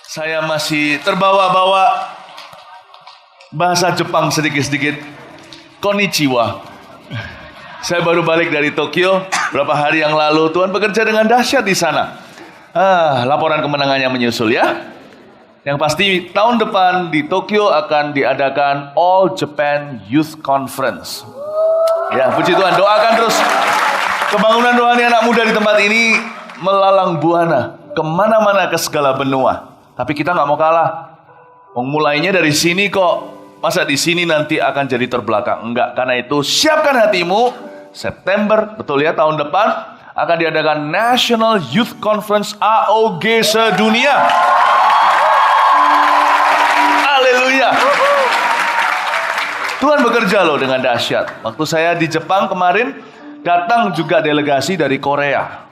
Saya masih terbawa-bawa bahasa Jepang sedikit-sedikit. Konnichiwa. Saya baru balik dari Tokyo beberapa hari yang lalu. Tuhan bekerja dengan dahsyat di sana. Laporan kemenangannya menyusul ya. Yang pasti tahun depan di Tokyo akan diadakan All Japan Youth Conference. Ya, puji Tuhan, doakan terus. Kebangunan rohani anak muda di tempat ini melalang buana kemana-mana ke segala benua. Tapi kita nggak mau kalah. Mulainya dari sini kok. Masa di sini nanti akan jadi terbelakang? Enggak, karena itu siapkan hatimu. September, betul ya, tahun depan akan diadakan National Youth Conference AOG sedunia. Haleluya. Tuhan bekerja loh dengan dahsyat. Waktu saya di Jepang kemarin, datang juga delegasi dari Korea.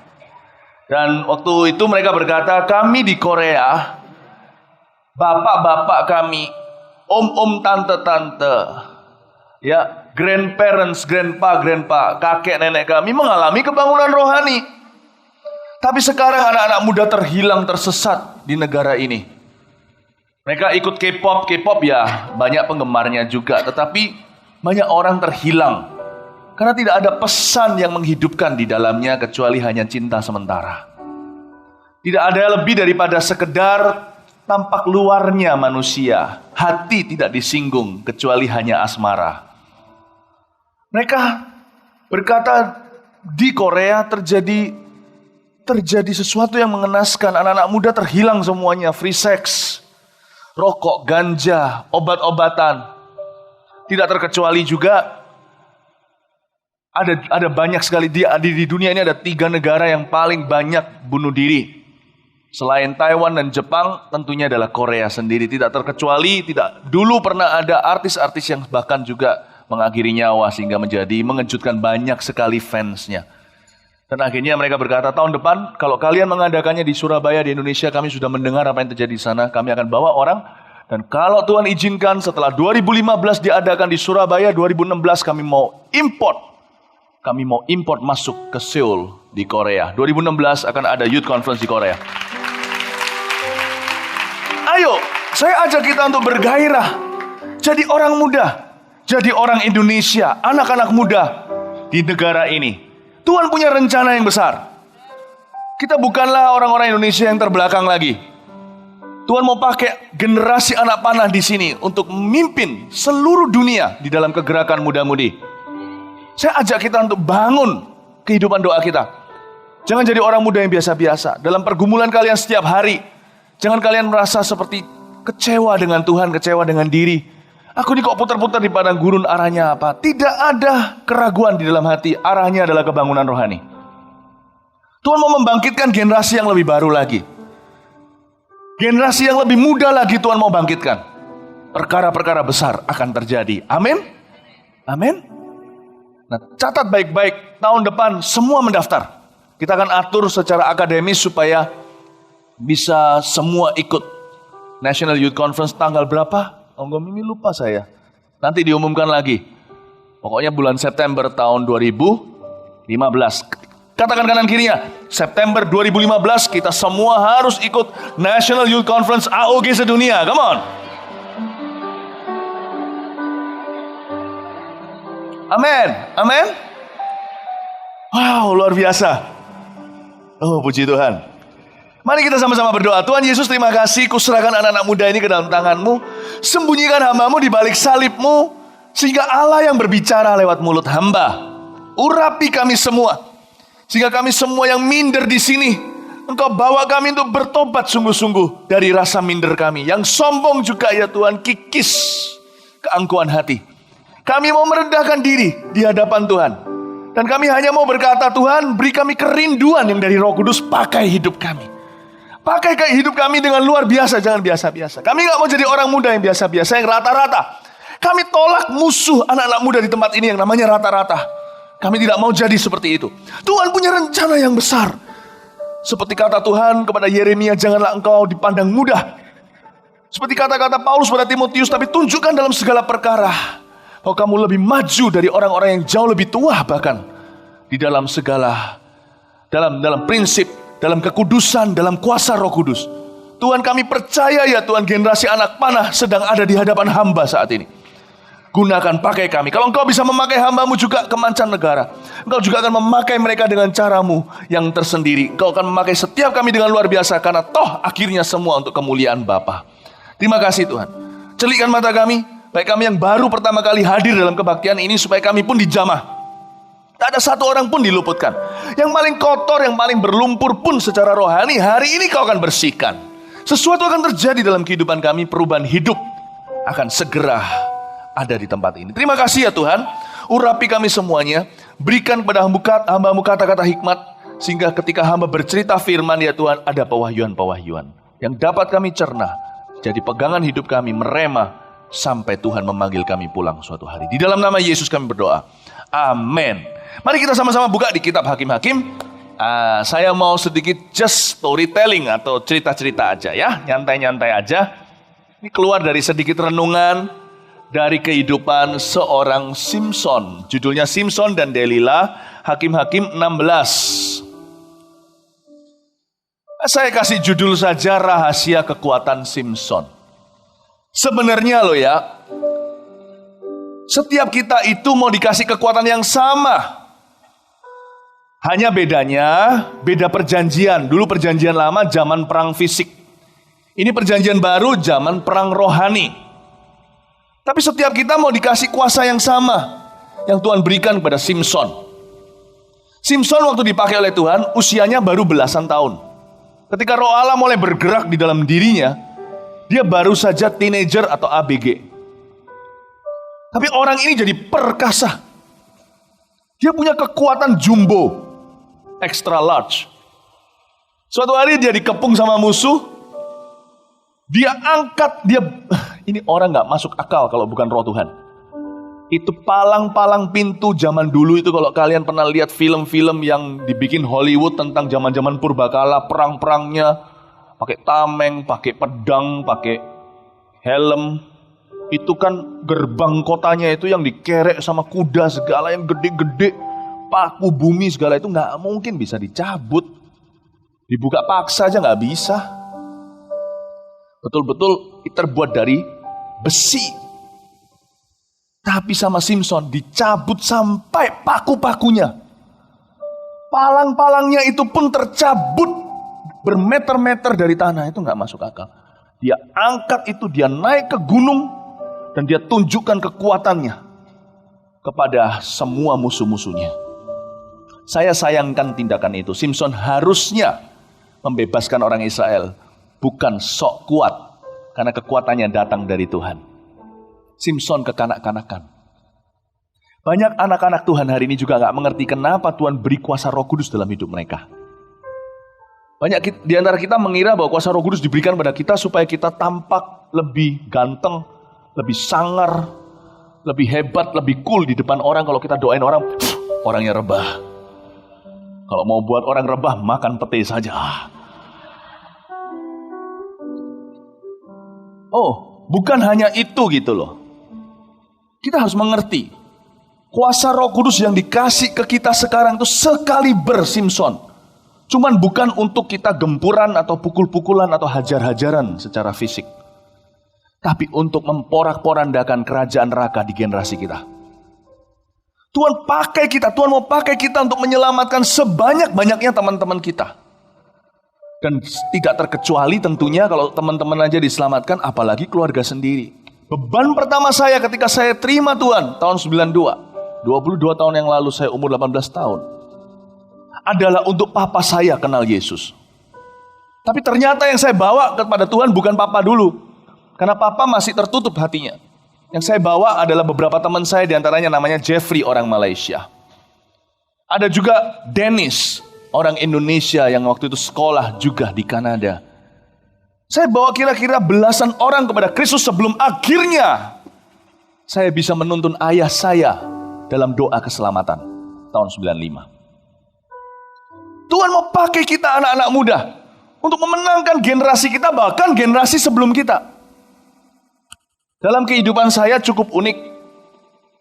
Dan waktu itu mereka berkata, kami di Korea, bapak-bapak kami, om-om, tante-tante, ya, grandparents, grandpa, kakek, nenek kami mengalami kebangunan rohani. Tapi sekarang anak-anak muda terhilang, tersesat di negara ini. Mereka ikut K-pop ya, banyak penggemarnya juga. Tetapi banyak orang terhilang. Karena tidak ada pesan yang menghidupkan di dalamnya kecuali hanya cinta sementara. Tidak ada lebih daripada sekedar tampak luarnya manusia. Hati tidak disinggung kecuali hanya asmara. Mereka berkata di Korea terjadi sesuatu yang mengenaskan. Anak-anak muda terhilang semuanya. Free sex, rokok, ganja, obat-obatan. Tidak terkecuali juga ada banyak sekali di dunia ini ada 3 negara yang paling banyak bunuh diri. Selain Taiwan dan Jepang, tentunya adalah Korea sendiri. Tidak terkecuali, dulu pernah ada artis-artis yang bahkan juga mengakhiri nyawa sehingga mengejutkan banyak sekali fansnya. Dan akhirnya mereka berkata, tahun depan kalau kalian mengadakannya di Surabaya, di Indonesia, kami sudah mendengar apa yang terjadi di sana. Kami akan bawa orang. Dan kalau Tuhan izinkan setelah 2015 diadakan di Surabaya, 2016 kami mau import masuk ke Seoul di Korea. 2016 akan ada Youth Conference di Korea. Ayo, saya ajak kita untuk bergairah. Jadi orang muda. Jadi orang Indonesia, anak-anak muda di negara ini. Tuhan punya rencana yang besar. Kita bukanlah orang-orang Indonesia yang terbelakang lagi. Tuhan mau pakai generasi anak panah di sini untuk memimpin seluruh dunia di dalam kegerakan muda-mudi. Saya ajak kita untuk bangun kehidupan doa kita. Jangan jadi orang muda yang biasa-biasa. Dalam pergumulan kalian setiap hari, jangan kalian merasa seperti kecewa dengan Tuhan, kecewa dengan diri. Aku ini kok putar-putar di padang gurun, arahnya apa? Tidak ada keraguan di dalam hati, arahnya adalah kebangunan rohani. Tuhan mau membangkitkan generasi yang lebih baru lagi. Generasi yang lebih muda lagi Tuhan mau bangkitkan. Perkara-perkara besar akan terjadi. Amin? Amin? Nah, catat baik-baik, tahun depan semua mendaftar. Kita akan atur secara akademis supaya bisa semua ikut. National Youth Conference tanggal berapa? Ini lupa saya. Nanti diumumkan lagi. Pokoknya bulan September tahun 2015. Katakan kanan kirinya, September 2015 kita semua harus ikut National Youth Conference AOG sedunia. Come on. Amin. Amin. Wow, luar biasa. Oh, puji Tuhan. Mari kita sama-sama berdoa. Tuhan Yesus, terima kasih. Kuserahkan anak-anak muda ini ke dalam tangan-Mu. Sembunyikan hamba-Mu di balik salib-Mu. Sehingga Allah yang berbicara lewat mulut hamba. Urapi kami semua. Sehingga kami semua yang minder di sini, Engkau bawa kami untuk bertobat sungguh-sungguh dari rasa minder kami. Yang sombong juga ya Tuhan, kikis keangkuhan hati. Kami mau merendahkan diri di hadapan Tuhan. Dan kami hanya mau berkata, Tuhan beri kami kerinduan yang dari Roh Kudus, pakai hidup kami. Pakai hidup kami dengan luar biasa, jangan biasa-biasa. Kami gak mau jadi orang muda yang biasa-biasa, yang rata-rata. Kami tolak musuh anak-anak muda di tempat ini yang namanya rata-rata. Kami tidak mau jadi seperti itu. Tuhan punya rencana yang besar. Seperti kata Tuhan kepada Yeremia, janganlah engkau dipandang mudah. Seperti kata-kata Paulus pada Timotius, tapi tunjukkan dalam segala perkara bahwa kamu lebih maju dari orang-orang yang jauh lebih tua bahkan. Di dalam segala, dalam prinsip, dalam kekudusan, dalam kuasa Roh Kudus. Tuhan, kami percaya ya Tuhan, generasi anak panah sedang ada di hadapan hamba saat ini. Gunakan, pakai kami. Kalau Engkau bisa memakai hamba-Mu juga ke mancanegara, Engkau juga akan memakai mereka dengan cara-Mu yang tersendiri. Engkau akan memakai setiap kami dengan luar biasa, karena toh akhirnya semua untuk kemuliaan Bapa. Terima kasih Tuhan. Celikkan mata kami, baik kami yang baru pertama kali hadir dalam kebaktian ini, supaya kami pun dijamah. Tak ada satu orang pun diluputkan. Yang paling kotor, yang paling berlumpur pun secara rohani, hari ini Kau akan bersihkan. Sesuatu akan terjadi dalam kehidupan kami, perubahan hidup akan segera ada di tempat ini. Terima kasih ya Tuhan, urapi kami semuanya, berikan kepada hamba-Mu kata-kata hikmat, sehingga ketika hamba bercerita firman ya Tuhan, ada pewahyuan-pewahyuan yang dapat kami cerna, jadi pegangan hidup kami, merema, sampai Tuhan memanggil kami pulang suatu hari. Di dalam nama Yesus kami berdoa, amin. Mari kita sama-sama buka di kitab Hakim-Hakim. Saya mau sedikit just storytelling atau cerita-cerita aja ya, nyantai-nyantai aja. Ini keluar dari sedikit renungan dari kehidupan seorang Simson. Judulnya Simson dan Delila, Hakim-Hakim 16. Saya kasih judul saja, Rahasia Kekuatan Simson. Sebenarnya loh ya, setiap kita itu mau dikasih kekuatan yang sama. Hanya bedanya, beda perjanjian. Dulu perjanjian lama zaman perang fisik. Ini perjanjian baru zaman perang rohani. Tapi setiap kita mau dikasih kuasa yang sama yang Tuhan berikan kepada Simson. Simson waktu dipakai oleh Tuhan, usianya baru belasan tahun. Ketika Roh Allah mulai bergerak di dalam dirinya, dia baru saja teenager atau ABG. Tapi orang ini jadi perkasa. Dia punya kekuatan jumbo, extra large. Suatu hari dia dikepung sama musuh. Dia angkat, ini orang gak masuk akal kalau bukan roh Tuhan. Itu palang-palang pintu zaman dulu itu, kalau kalian pernah lihat film-film yang dibikin Hollywood tentang zaman-zaman purbakala, perang-perangnya, pakai tameng, pakai pedang, pakai helm. Itu kan gerbang kotanya itu yang dikerek sama kuda segala yang gede-gede, paku bumi segala itu gak mungkin bisa dicabut. Dibuka paksa aja gak bisa. Betul-betul terbuat dari besi. Tapi sama Simson dicabut sampai paku-pakunya. Palang-palangnya itu pun tercabut bermeter-meter dari tanah. Itu gak masuk akal. Dia angkat itu, dia naik ke gunung, dan dia tunjukkan kekuatannya kepada semua musuh-musuhnya. Saya sayangkan tindakan itu. Simson harusnya membebaskan orang Israel, bukan sok kuat, karena kekuatannya datang dari Tuhan. Simson kekanak-kanakan. Banyak anak-anak Tuhan hari ini juga gak mengerti kenapa Tuhan beri kuasa Roh Kudus dalam hidup mereka. Banyak di antara kita mengira bahwa kuasa Roh Kudus diberikan pada kita supaya kita tampak lebih ganteng, lebih sangar, lebih hebat, lebih cool di depan orang. Kalau kita doain orang, orangnya rebah. Kalau mau buat orang rebah, makan pete saja. Oh, bukan hanya itu gitu loh. Kita harus mengerti, kuasa Roh Kudus yang dikasih ke kita sekarang itu sekaliber Simson. Cuman bukan untuk kita gempuran atau pukul-pukulan atau hajar-hajaran secara fisik, tapi untuk memporak-porandakan kerajaan neraka di generasi kita. Tuhan pakai kita, Tuhan mau pakai kita untuk menyelamatkan sebanyak-banyaknya teman-teman kita. Dan tidak terkecuali tentunya kalau teman-teman aja diselamatkan, apalagi keluarga sendiri. Beban pertama saya ketika saya terima Tuhan tahun 92, 22 tahun yang lalu, saya umur 18 tahun, adalah untuk papa saya kenal Yesus. Tapi ternyata yang saya bawa kepada Tuhan bukan papa dulu, karena papa masih tertutup hatinya. Yang saya bawa adalah beberapa teman saya, diantaranya namanya Jeffrey, orang Malaysia. Ada juga Dennis, orang Indonesia yang waktu itu sekolah juga di Kanada. Saya bawa kira-kira belasan orang kepada Kristus sebelum akhirnya saya bisa menuntun ayah saya dalam doa keselamatan tahun 95. Tuhan mau pakai kita anak-anak muda untuk memenangkan generasi kita, bahkan generasi sebelum kita. Dalam kehidupan saya cukup unik,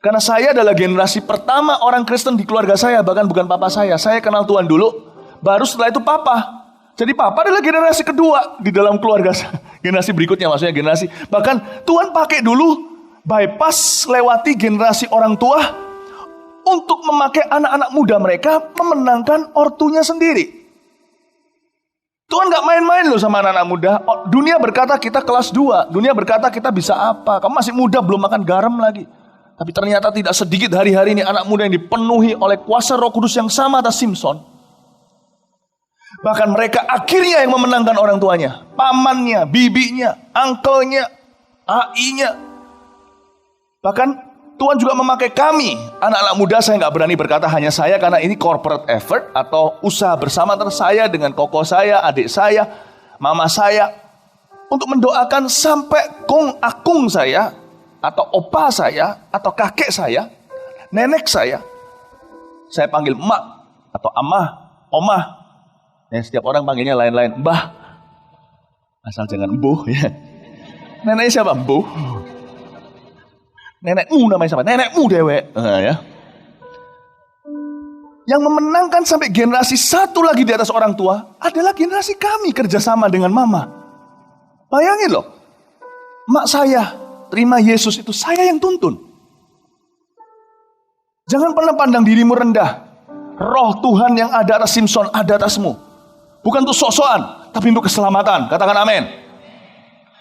karena saya adalah generasi pertama orang Kristen di keluarga saya, bahkan bukan papa saya. Saya kenal Tuhan dulu, baru setelah itu papa. Jadi papa adalah generasi kedua di dalam keluarga. Generasi berikutnya maksudnya generasi. Bahkan Tuhan pakai dulu bypass lewati generasi orang tua untuk memakai anak-anak muda mereka memenangkan ortunya sendiri. Tuhan gak main-main loh sama anak-anak muda. Dunia berkata kita kelas 2. Dunia berkata kita bisa apa. Kamu masih muda belum makan garam lagi. Tapi ternyata tidak sedikit hari-hari ini anak muda yang dipenuhi oleh kuasa Roh Kudus yang sama atas Simpson. Bahkan mereka akhirnya yang memenangkan orang tuanya. Pamannya, bibinya, angkelnya, AI-nya. Bahkan Tuhan juga memakai kami, anak-anak muda. Saya gak berani berkata hanya saya, karena ini corporate effort atau usaha bersama antara saya dengan koko saya, adik saya, mama saya, untuk mendoakan sampai kong akung saya, atau opa saya, atau kakek saya, nenek saya panggil emak, atau amah, omah. Ya, setiap orang panggilnya lain-lain, mbah, asal jangan embuh ya. Neneknya siapa? Embuh. Nenekmu namanya siapa? Nenekmu dewek. Ya. Yang memenangkan sampai generasi satu lagi di atas orang tua adalah generasi kami kerjasama dengan mama. Bayangin loh, mak saya terima Yesus itu saya yang tuntun. Jangan pernah pandang dirimu rendah. Roh Tuhan yang ada atas Simpson ada atasmu. Bukan untuk sok-sokan, tapi untuk keselamatan. Katakan amin.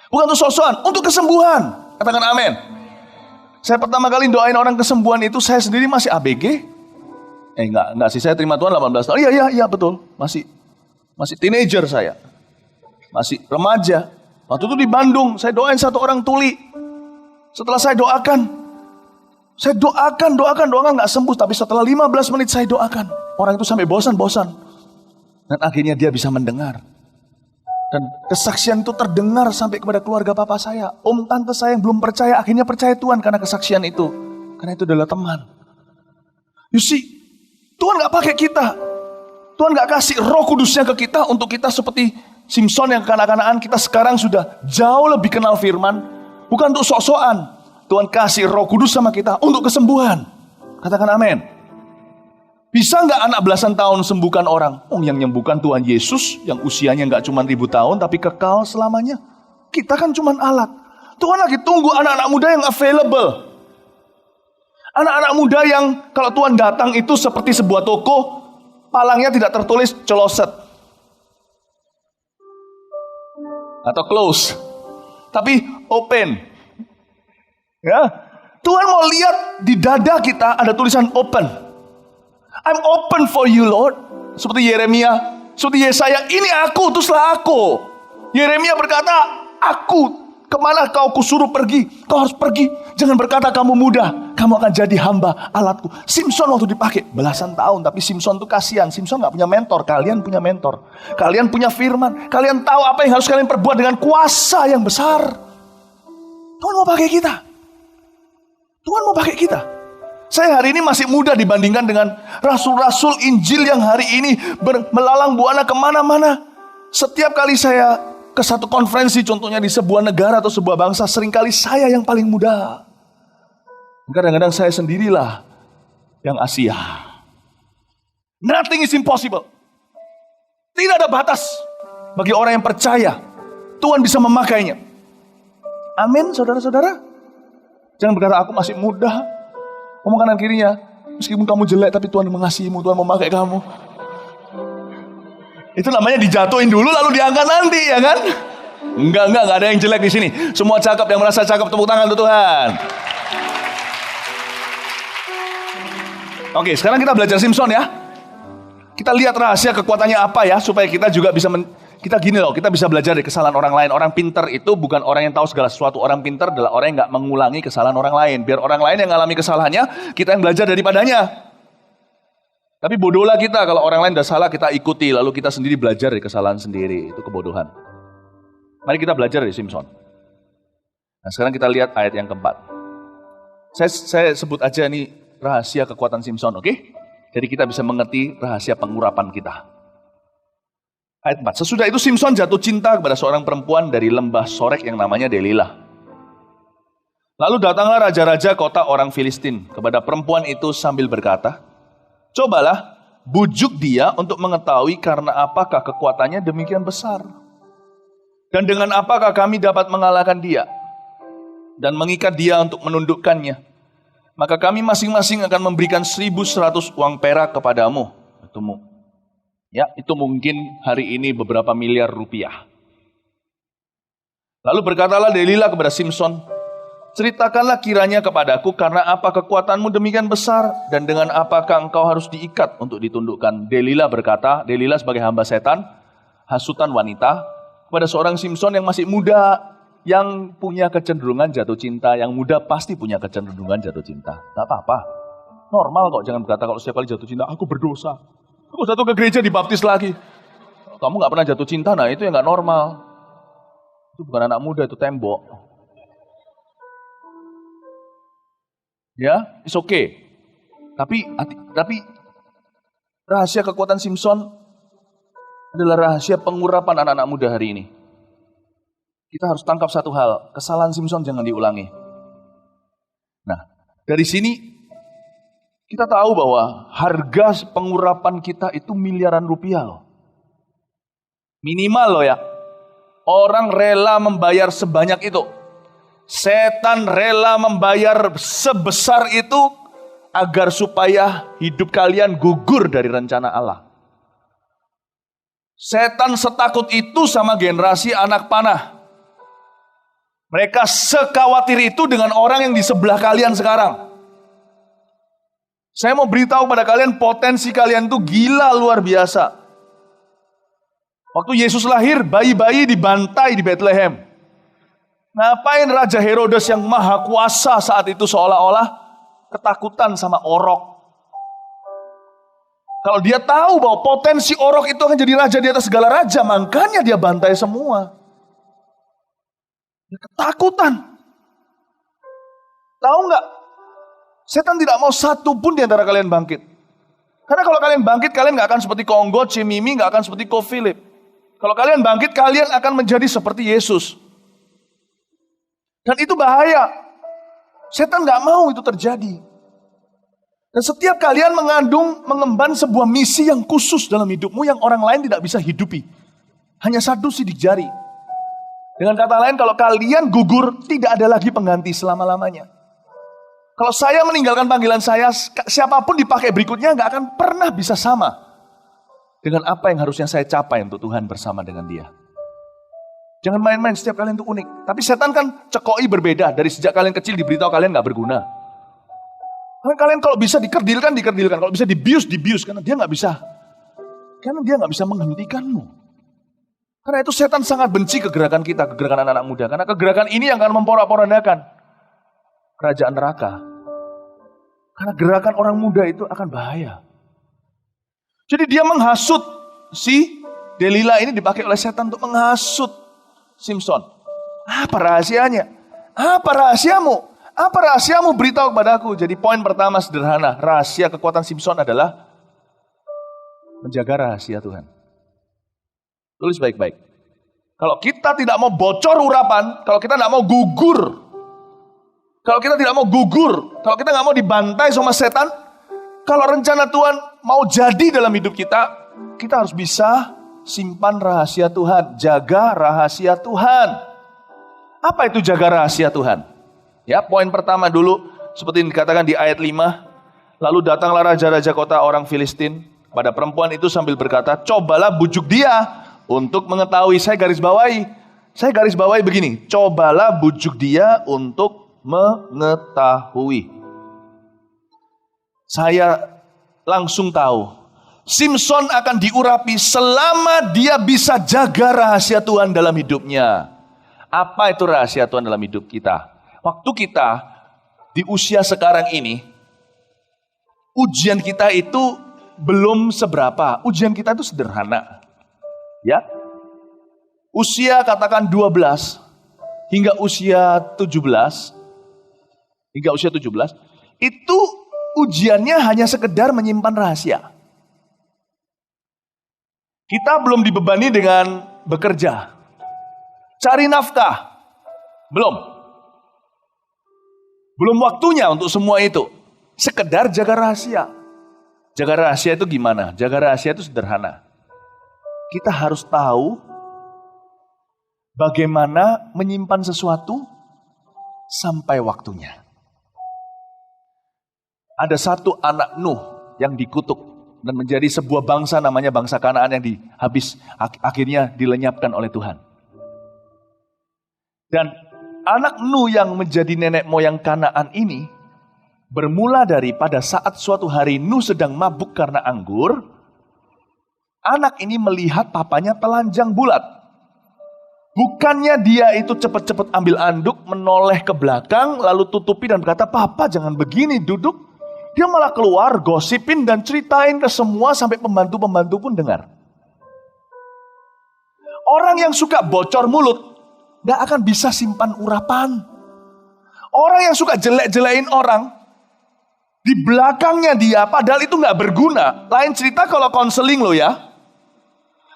Bukan untuk sok-sokan, untuk kesembuhan. Katakan amin. Saya pertama kali doain orang kesembuhan itu, saya sendiri masih ABG. Enggak sih, saya terima Tuhan 18 tahun. Iya betul. Masih teenager saya. Masih remaja. Waktu itu di Bandung, saya doain satu orang tuli. Setelah saya doakan nggak sembuh. Tapi setelah 15 menit saya doakan, orang itu sampai bosan. Dan akhirnya dia bisa mendengar. Dan kesaksian itu terdengar sampai kepada keluarga papa saya. Om tante saya yang belum percaya akhirnya percaya Tuhan karena kesaksian itu. Karena itu adalah teman. You see, Tuhan gak pakai kita. Tuhan gak kasih Roh Kudusnya ke kita untuk kita seperti Simpson yang kanak-kanakan. Kita sekarang sudah jauh lebih kenal firman. Bukan untuk sok-sokan. Tuhan kasih Roh Kudus sama kita untuk kesembuhan. Katakan amin. Bisa nggak anak belasan tahun sembuhkan orang? Yang nyembuhkan Tuhan Yesus yang usianya nggak cuma 1000 tahun tapi kekal selamanya. Kita kan cuma alat. Tuhan lagi tunggu anak-anak muda yang available. Anak-anak muda yang kalau Tuhan datang itu seperti sebuah toko, palangnya tidak tertulis closet atau close, tapi open. Ya, Tuhan mau lihat di dada kita ada tulisan open. I'm open for you, Lord. Seperti Yeremia, seperti Yesaya, ini aku, utuslah aku. Yeremia berkata, aku, kemana kau kusuruh pergi? Kau harus pergi. Jangan berkata kamu muda, kamu akan jadi hamba alatku. Simpson waktu dipakai belasan tahun, tapi Simpson tuh kasihan. Simpson gak punya mentor, kalian punya mentor. Kalian punya firman, kalian tahu apa yang harus kalian perbuat dengan kuasa yang besar. Tuhan mau pakai kita. Tuhan mau pakai kita. Saya hari ini masih muda dibandingkan dengan rasul-rasul Injil yang hari ini melalang buana kemana-mana. Setiap kali saya ke satu konferensi, contohnya di sebuah negara atau sebuah bangsa, seringkali saya yang paling muda. Kadang-kadang saya sendirilah yang Asia. Nothing is impossible. Tidak ada batas bagi orang yang percaya. Tuhan bisa memakainya. Amin, saudara-saudara. Jangan berkata aku masih muda. Ngomong kanan kirinya, meskipun kamu jelek tapi Tuhan mengasihimu, Tuhan memakai kamu. Itu namanya dijatuhin dulu lalu diangkat nanti, ya kan? Enggak ada yang jelek di sini. Semua cakep, yang merasa cakep tepuk tangan untuk Tuhan. Oke, sekarang kita belajar Simpson ya. Kita lihat rahasia kekuatannya apa ya, supaya kita juga bisa kita gini loh, kita bisa belajar dari kesalahan orang lain. Orang pintar itu bukan orang yang tahu segala sesuatu. Orang pintar adalah orang yang gak mengulangi kesalahan orang lain. Biar orang lain yang mengalami kesalahannya, kita yang belajar daripadanya. Tapi bodohlah kita kalau orang lain udah salah kita ikuti, lalu kita sendiri belajar dari kesalahan sendiri. Itu kebodohan. Mari kita belajar dari Simpson. Nah, sekarang kita lihat ayat yang keempat. Saya sebut aja nih rahasia kekuatan Simpson, oke? Jadi kita bisa mengerti rahasia pengurapan kita. Ayat 4. Sesudah itu Simpson jatuh cinta kepada seorang perempuan dari lembah Sorek yang namanya Delilah. Lalu datanglah raja-raja kota orang Filistin kepada perempuan itu sambil berkata, cobalah bujuk dia untuk mengetahui karena apakah kekuatannya demikian besar. Dan dengan apakah kami dapat mengalahkan dia dan mengikat dia untuk menundukkannya. Maka kami masing-masing akan memberikan 1.100 uang perak kepadamu. Itu mungkin hari ini beberapa miliar rupiah. Lalu berkatalah Delila kepada Simson, ceritakanlah kiranya kepadaku karena apa kekuatanmu demikian besar dan dengan apakah engkau harus diikat untuk ditundukkan. Delila berkata, Delila sebagai hamba setan, hasutan wanita, kepada seorang Simson yang masih muda, yang punya kecenderungan jatuh cinta. Yang muda pasti punya kecenderungan jatuh cinta. Gak apa-apa, normal kok. Jangan berkata kalau setiap kali jatuh cinta, aku berdosa, aku jatuh ke gereja dibaptis lagi. Kamu gak pernah jatuh cinta, nah itu yang gak normal. Itu bukan anak muda, itu tembok. Ya, it's okay. Tapi rahasia kekuatan Simson adalah rahasia pengurapan anak-anak muda hari ini. Kita harus tangkap satu hal, kesalahan Simson jangan diulangi. Nah, dari sini kita tahu bahwa harga pengurapan kita itu miliaran rupiah loh. Minimal loh ya. Orang rela membayar sebanyak itu. Setan rela membayar sebesar itu agar supaya hidup kalian gugur dari rencana Allah. Setan setakut itu sama generasi anak panah. Mereka sekhawatir itu dengan orang yang di sebelah kalian sekarang. Saya mau beritahu pada kalian, potensi kalian itu gila luar biasa. Waktu Yesus lahir, bayi-bayi dibantai di Bethlehem. Ngapain Raja Herodes yang maha kuasa saat itu seolah-olah ketakutan sama orok? Kalau dia tahu bahwa potensi orok itu akan jadi raja di atas segala raja, makanya dia bantai semua. Dia ketakutan. Tahu nggak? Setan tidak mau satu pun di antara kalian bangkit. Karena kalau kalian bangkit, kalian nggak akan seperti Konggo, Cimimi, nggak akan seperti Ko Philip. Kalau kalian bangkit, kalian akan menjadi seperti Yesus. Dan itu bahaya. Setan gak mau itu terjadi. Dan setiap kalian mengemban sebuah misi yang khusus dalam hidupmu yang orang lain tidak bisa hidupi. Hanya satu sidik jari. Dengan kata lain, kalau kalian gugur, tidak ada lagi pengganti selama-lamanya. Kalau saya meninggalkan panggilan saya, siapapun dipakai berikutnya gak akan pernah bisa sama dengan apa yang harusnya saya capai untuk Tuhan bersama dengan dia. Jangan main-main, setiap kalian itu unik. Tapi setan kan cekoi berbeda. Dari sejak kalian kecil diberitahu kalian gak berguna. Kalian kalau bisa dikerdilkan. Kalau bisa dibius. Karena dia gak bisa. Karena dia gak bisa menghentikanmu. Karena itu setan sangat benci kegerakan kita, kegerakan anak-anak muda. Karena kegerakan ini yang akan memporak-porandakan kerajaan neraka. Karena gerakan orang muda itu akan bahaya. Jadi dia menghasut si Delila ini, dipakai oleh setan untuk menghasut Simson. Apa rahasianya? Apa rahasiamu? Apa rahasiamu? Beritahu kepadaku. Jadi poin pertama sederhana. Rahasia kekuatan Simson adalah menjaga rahasia Tuhan. Tulis baik-baik. Kalau kita tidak mau bocor urapan, kalau kita tidak mau gugur, kalau kita tidak mau gugur, kalau kita nggak mau dibantai sama setan, kalau rencana Tuhan mau jadi dalam hidup kita, kita harus bisa simpan rahasia Tuhan, jaga rahasia Tuhan. Apa itu jaga rahasia Tuhan? Ya, poin pertama dulu, seperti yang dikatakan di ayat 5. Lalu datanglah raja-raja kota orang Filistin pada perempuan itu sambil berkata, cobalah bujuk dia untuk mengetahui. Saya garis bawahi begini, cobalah bujuk dia untuk mengetahui. Saya langsung tahu, Simson akan diurapi selama dia bisa jaga rahasia Tuhan dalam hidupnya. Apa itu rahasia Tuhan dalam hidup kita? Waktu kita di usia sekarang ini, ujian kita itu belum seberapa. Ujian kita itu sederhana. Ya. Usia katakan 12 hingga usia 17. Itu ujiannya hanya sekedar menyimpan rahasia. Kita belum dibebani dengan bekerja. Cari nafkah. Belum waktunya untuk semua itu. Sekedar jaga rahasia. Jaga rahasia itu gimana? Jaga rahasia itu sederhana. Kita harus tahu bagaimana menyimpan sesuatu sampai waktunya. Ada satu anak Nuh yang dikutuk dan menjadi sebuah bangsa namanya bangsa Kanaan yang akhirnya dilenyapkan oleh Tuhan. Dan anak Nuh yang menjadi nenek moyang Kanaan ini bermula dari pada saat suatu hari Nuh sedang mabuk karena anggur. Anak ini melihat papanya telanjang bulat. Bukannya dia itu cepat-cepat ambil anduk, menoleh ke belakang, lalu tutupi dan berkata, "Papa jangan begini, duduk." Dia malah keluar, gosipin dan ceritain ke semua sampai pembantu-pembantu pun dengar. Orang yang suka bocor mulut gak akan bisa simpan urapan. Orang yang suka jelek-jelekin orang, di belakangnya dia, padahal itu gak berguna. Lain cerita kalau konseling lo ya.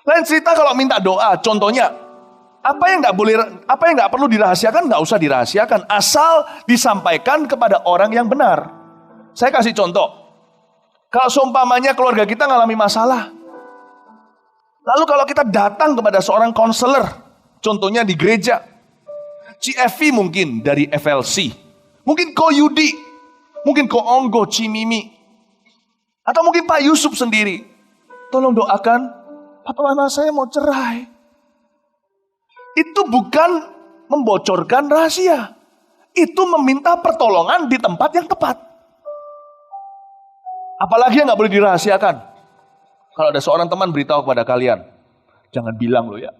Lain cerita kalau minta doa. Contohnya, apa yang gak perlu dirahasiakan, gak usah dirahasiakan. Asal disampaikan kepada orang yang benar. Saya kasih contoh. Kalau seumpamanya keluarga kita ngalami masalah. Lalu kalau kita datang kepada seorang konselor, contohnya di gereja, CFV mungkin dari FLC, mungkin Ko Yudi, mungkin Ko Onggo, Cimimi, atau mungkin Pak Yusuf sendiri. Tolong doakan, papa mama saya mau cerai. Itu bukan membocorkan rahasia. Itu meminta pertolongan di tempat yang tepat. Apalagi yang gak boleh dirahasiakan. Kalau ada seorang teman beritahu kepada kalian, jangan bilang lo ya.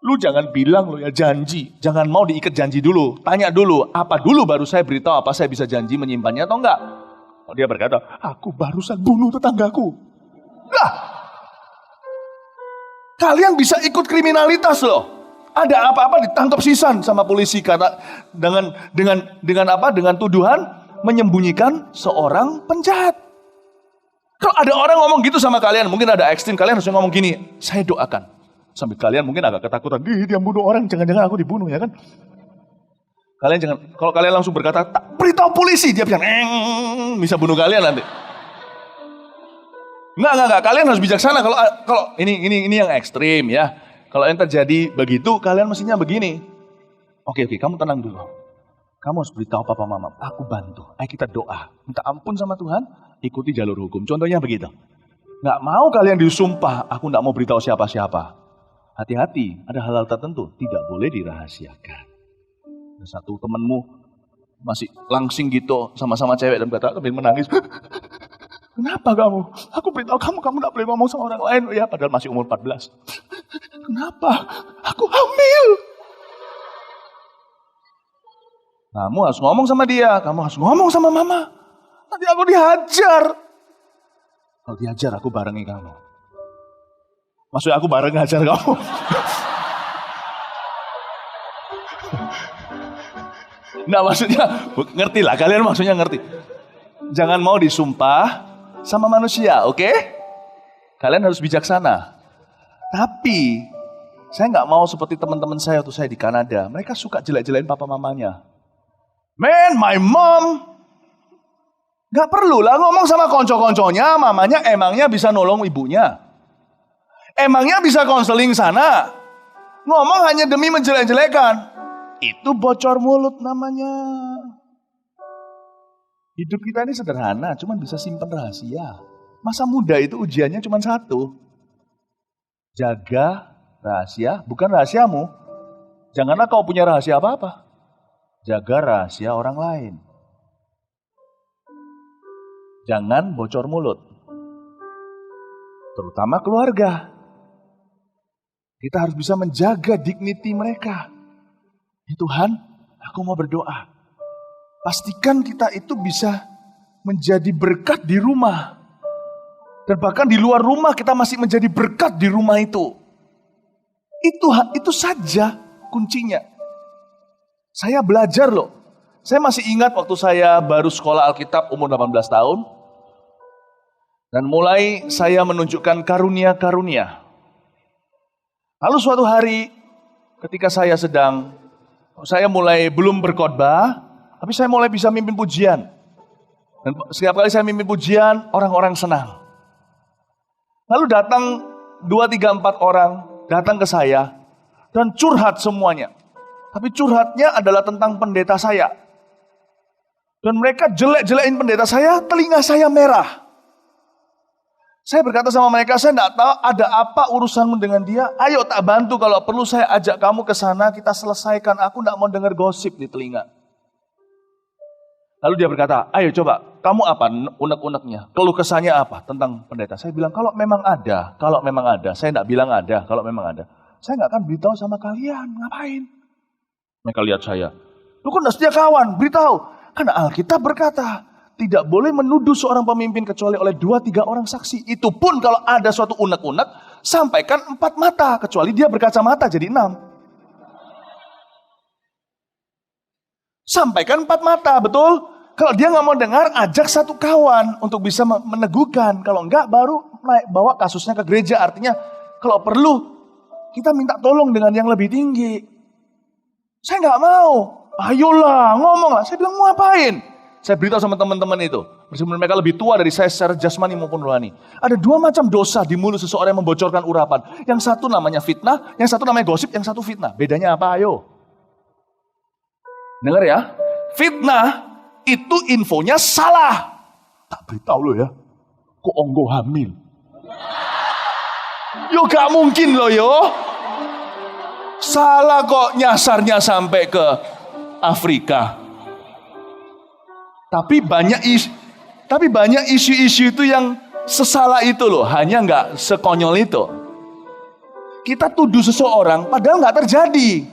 Lu jangan bilang lo ya, janji. Jangan mau diikat janji dulu. Tanya dulu, apa dulu baru saya beritahu apa saya bisa janji menyimpannya atau enggak. Kalau dia berkata, aku barusan bunuh tetanggaku. Lah, kalian bisa ikut kriminalitas loh. Ada apa-apa ditangkap sisan sama polisi karena dengan tuduhan menyembunyikan seorang penjahat. Kalau ada orang ngomong gitu sama kalian, mungkin ada ekstrim, kalian harus ngomong gini, saya doakan. Sampai kalian mungkin agak ketakutan, dia bunuh orang, jangan-jangan aku dibunuh ya kan. Kalian jangan, kalau kalian langsung berkata, tak beritahu polisi, dia bilang, bisa bunuh kalian nanti. Enggak, kalian harus bijaksana. Kalau ini yang ekstrim ya. Kalau yang terjadi begitu, kalian mestinya begini. Oke, kamu tenang dulu. Kamu harus beritahu papa mama, aku bantu. Ayo kita doa, minta ampun sama Tuhan, ikuti jalur hukum. Contohnya begitu. Nggak mau kalian disumpah, aku nggak mau beritahu siapa-siapa. Hati-hati, ada hal-hal tertentu tidak boleh dirahasiakan. Ada satu temanmu masih langsing gitu sama-sama cewek dan berkata, sambil menangis. Kenapa kamu? Aku beritahu kamu nggak boleh ngomong sama orang lain. Ya, padahal masih umur 14. Kenapa? Aku hamil. Kamu harus ngomong sama dia, kamu harus ngomong sama mama. Nanti aku dihajar. Kalau dihajar aku barengi kamu. Maksudnya aku bareng ngajar kamu. Nah maksudnya, ngerti lah, kalian maksudnya ngerti. Jangan mau disumpah sama manusia, oke? Kalian harus bijaksana. Tapi, saya nggak mau seperti teman-teman saya waktu saya di Kanada. Mereka suka jelek-jelekin papa mamanya. Man, my mom. Gak perlu lah ngomong sama konco-konconya, mamanya emangnya bisa nolong ibunya. Emangnya bisa konseling sana. Ngomong hanya demi menjelek-jelekan. Itu bocor mulut namanya. Hidup kita ini sederhana, cuma bisa simpan rahasia. Masa muda itu ujiannya cuma satu. Jaga rahasia, bukan rahasiamu. Janganlah kau punya rahasia apa-apa. Jaga rahasia orang lain. Jangan bocor mulut. Terutama keluarga. Kita harus bisa menjaga dignity mereka. Ya Tuhan, aku mau berdoa. Pastikan kita itu bisa menjadi berkat di rumah. Dan bahkan di luar rumah kita masih menjadi berkat di rumah itu. Itu saja kuncinya. Saya belajar loh. Saya masih ingat waktu saya baru sekolah Alkitab umur 18 tahun. Dan mulai saya menunjukkan karunia-karunia. Lalu suatu hari ketika saya mulai belum berkhotbah, tapi saya mulai bisa mimpin pujian. Dan setiap kali saya mimpin pujian, orang-orang senang. Lalu datang 2, 3, 4 orang, datang ke saya, dan curhat semuanya. Tapi curhatnya adalah tentang pendeta saya. Dan mereka jelek-jelekin pendeta saya, telinga saya merah. Saya berkata sama mereka, saya tidak tahu ada apa urusanmu dengan dia. Ayo tak bantu, kalau perlu saya ajak kamu ke sana, kita selesaikan. Aku tidak mau dengar gosip di telinga. Lalu dia berkata, ayo coba, kamu apa unek-uneknya? Keluh kesahnya apa tentang pendeta? Saya bilang, kalau memang ada. Saya tidak bilang ada, kalau memang ada. Saya tidak akan beritahu sama kalian, ngapain? Mereka lihat saya, lu kan udah setia kawan, beritahu. Karena Alkitab berkata, tidak boleh menuduh seorang pemimpin kecuali oleh 2, 3 orang saksi. Itu pun kalau ada suatu unek-unek, sampaikan 4 mata. Kecuali dia berkacamata jadi 6. Sampaikan 4 mata, betul? Kalau dia nggak mau dengar, ajak satu kawan untuk bisa meneguhkan. Kalau enggak, baru bawa kasusnya ke gereja. Artinya, kalau perlu, kita minta tolong dengan yang lebih tinggi. Saya nggak mau. Ayolah, ngomonglah. Saya bilang, mau ngapain? Saya beritahu sama teman-teman itu, meskipun mereka lebih tua dari saya secara jasmani maupun rohani. Ada 2 macam dosa di mulut seseorang yang membocorkan urapan. Yang satu namanya fitnah, yang satu namanya gosip, yang satu fitnah. Bedanya apa? Ayo. Dengar ya. Fitnah itu infonya salah. Tak beritahu lo ya. Kok onggo hamil? Yo gak mungkin lo yo. Salah kok nyasarnya sampai ke Afrika. Tapi banyak isu-isu itu yang sesalah itu loh, hanya nggak sekonyol itu. Kita tuduh seseorang padahal nggak terjadi.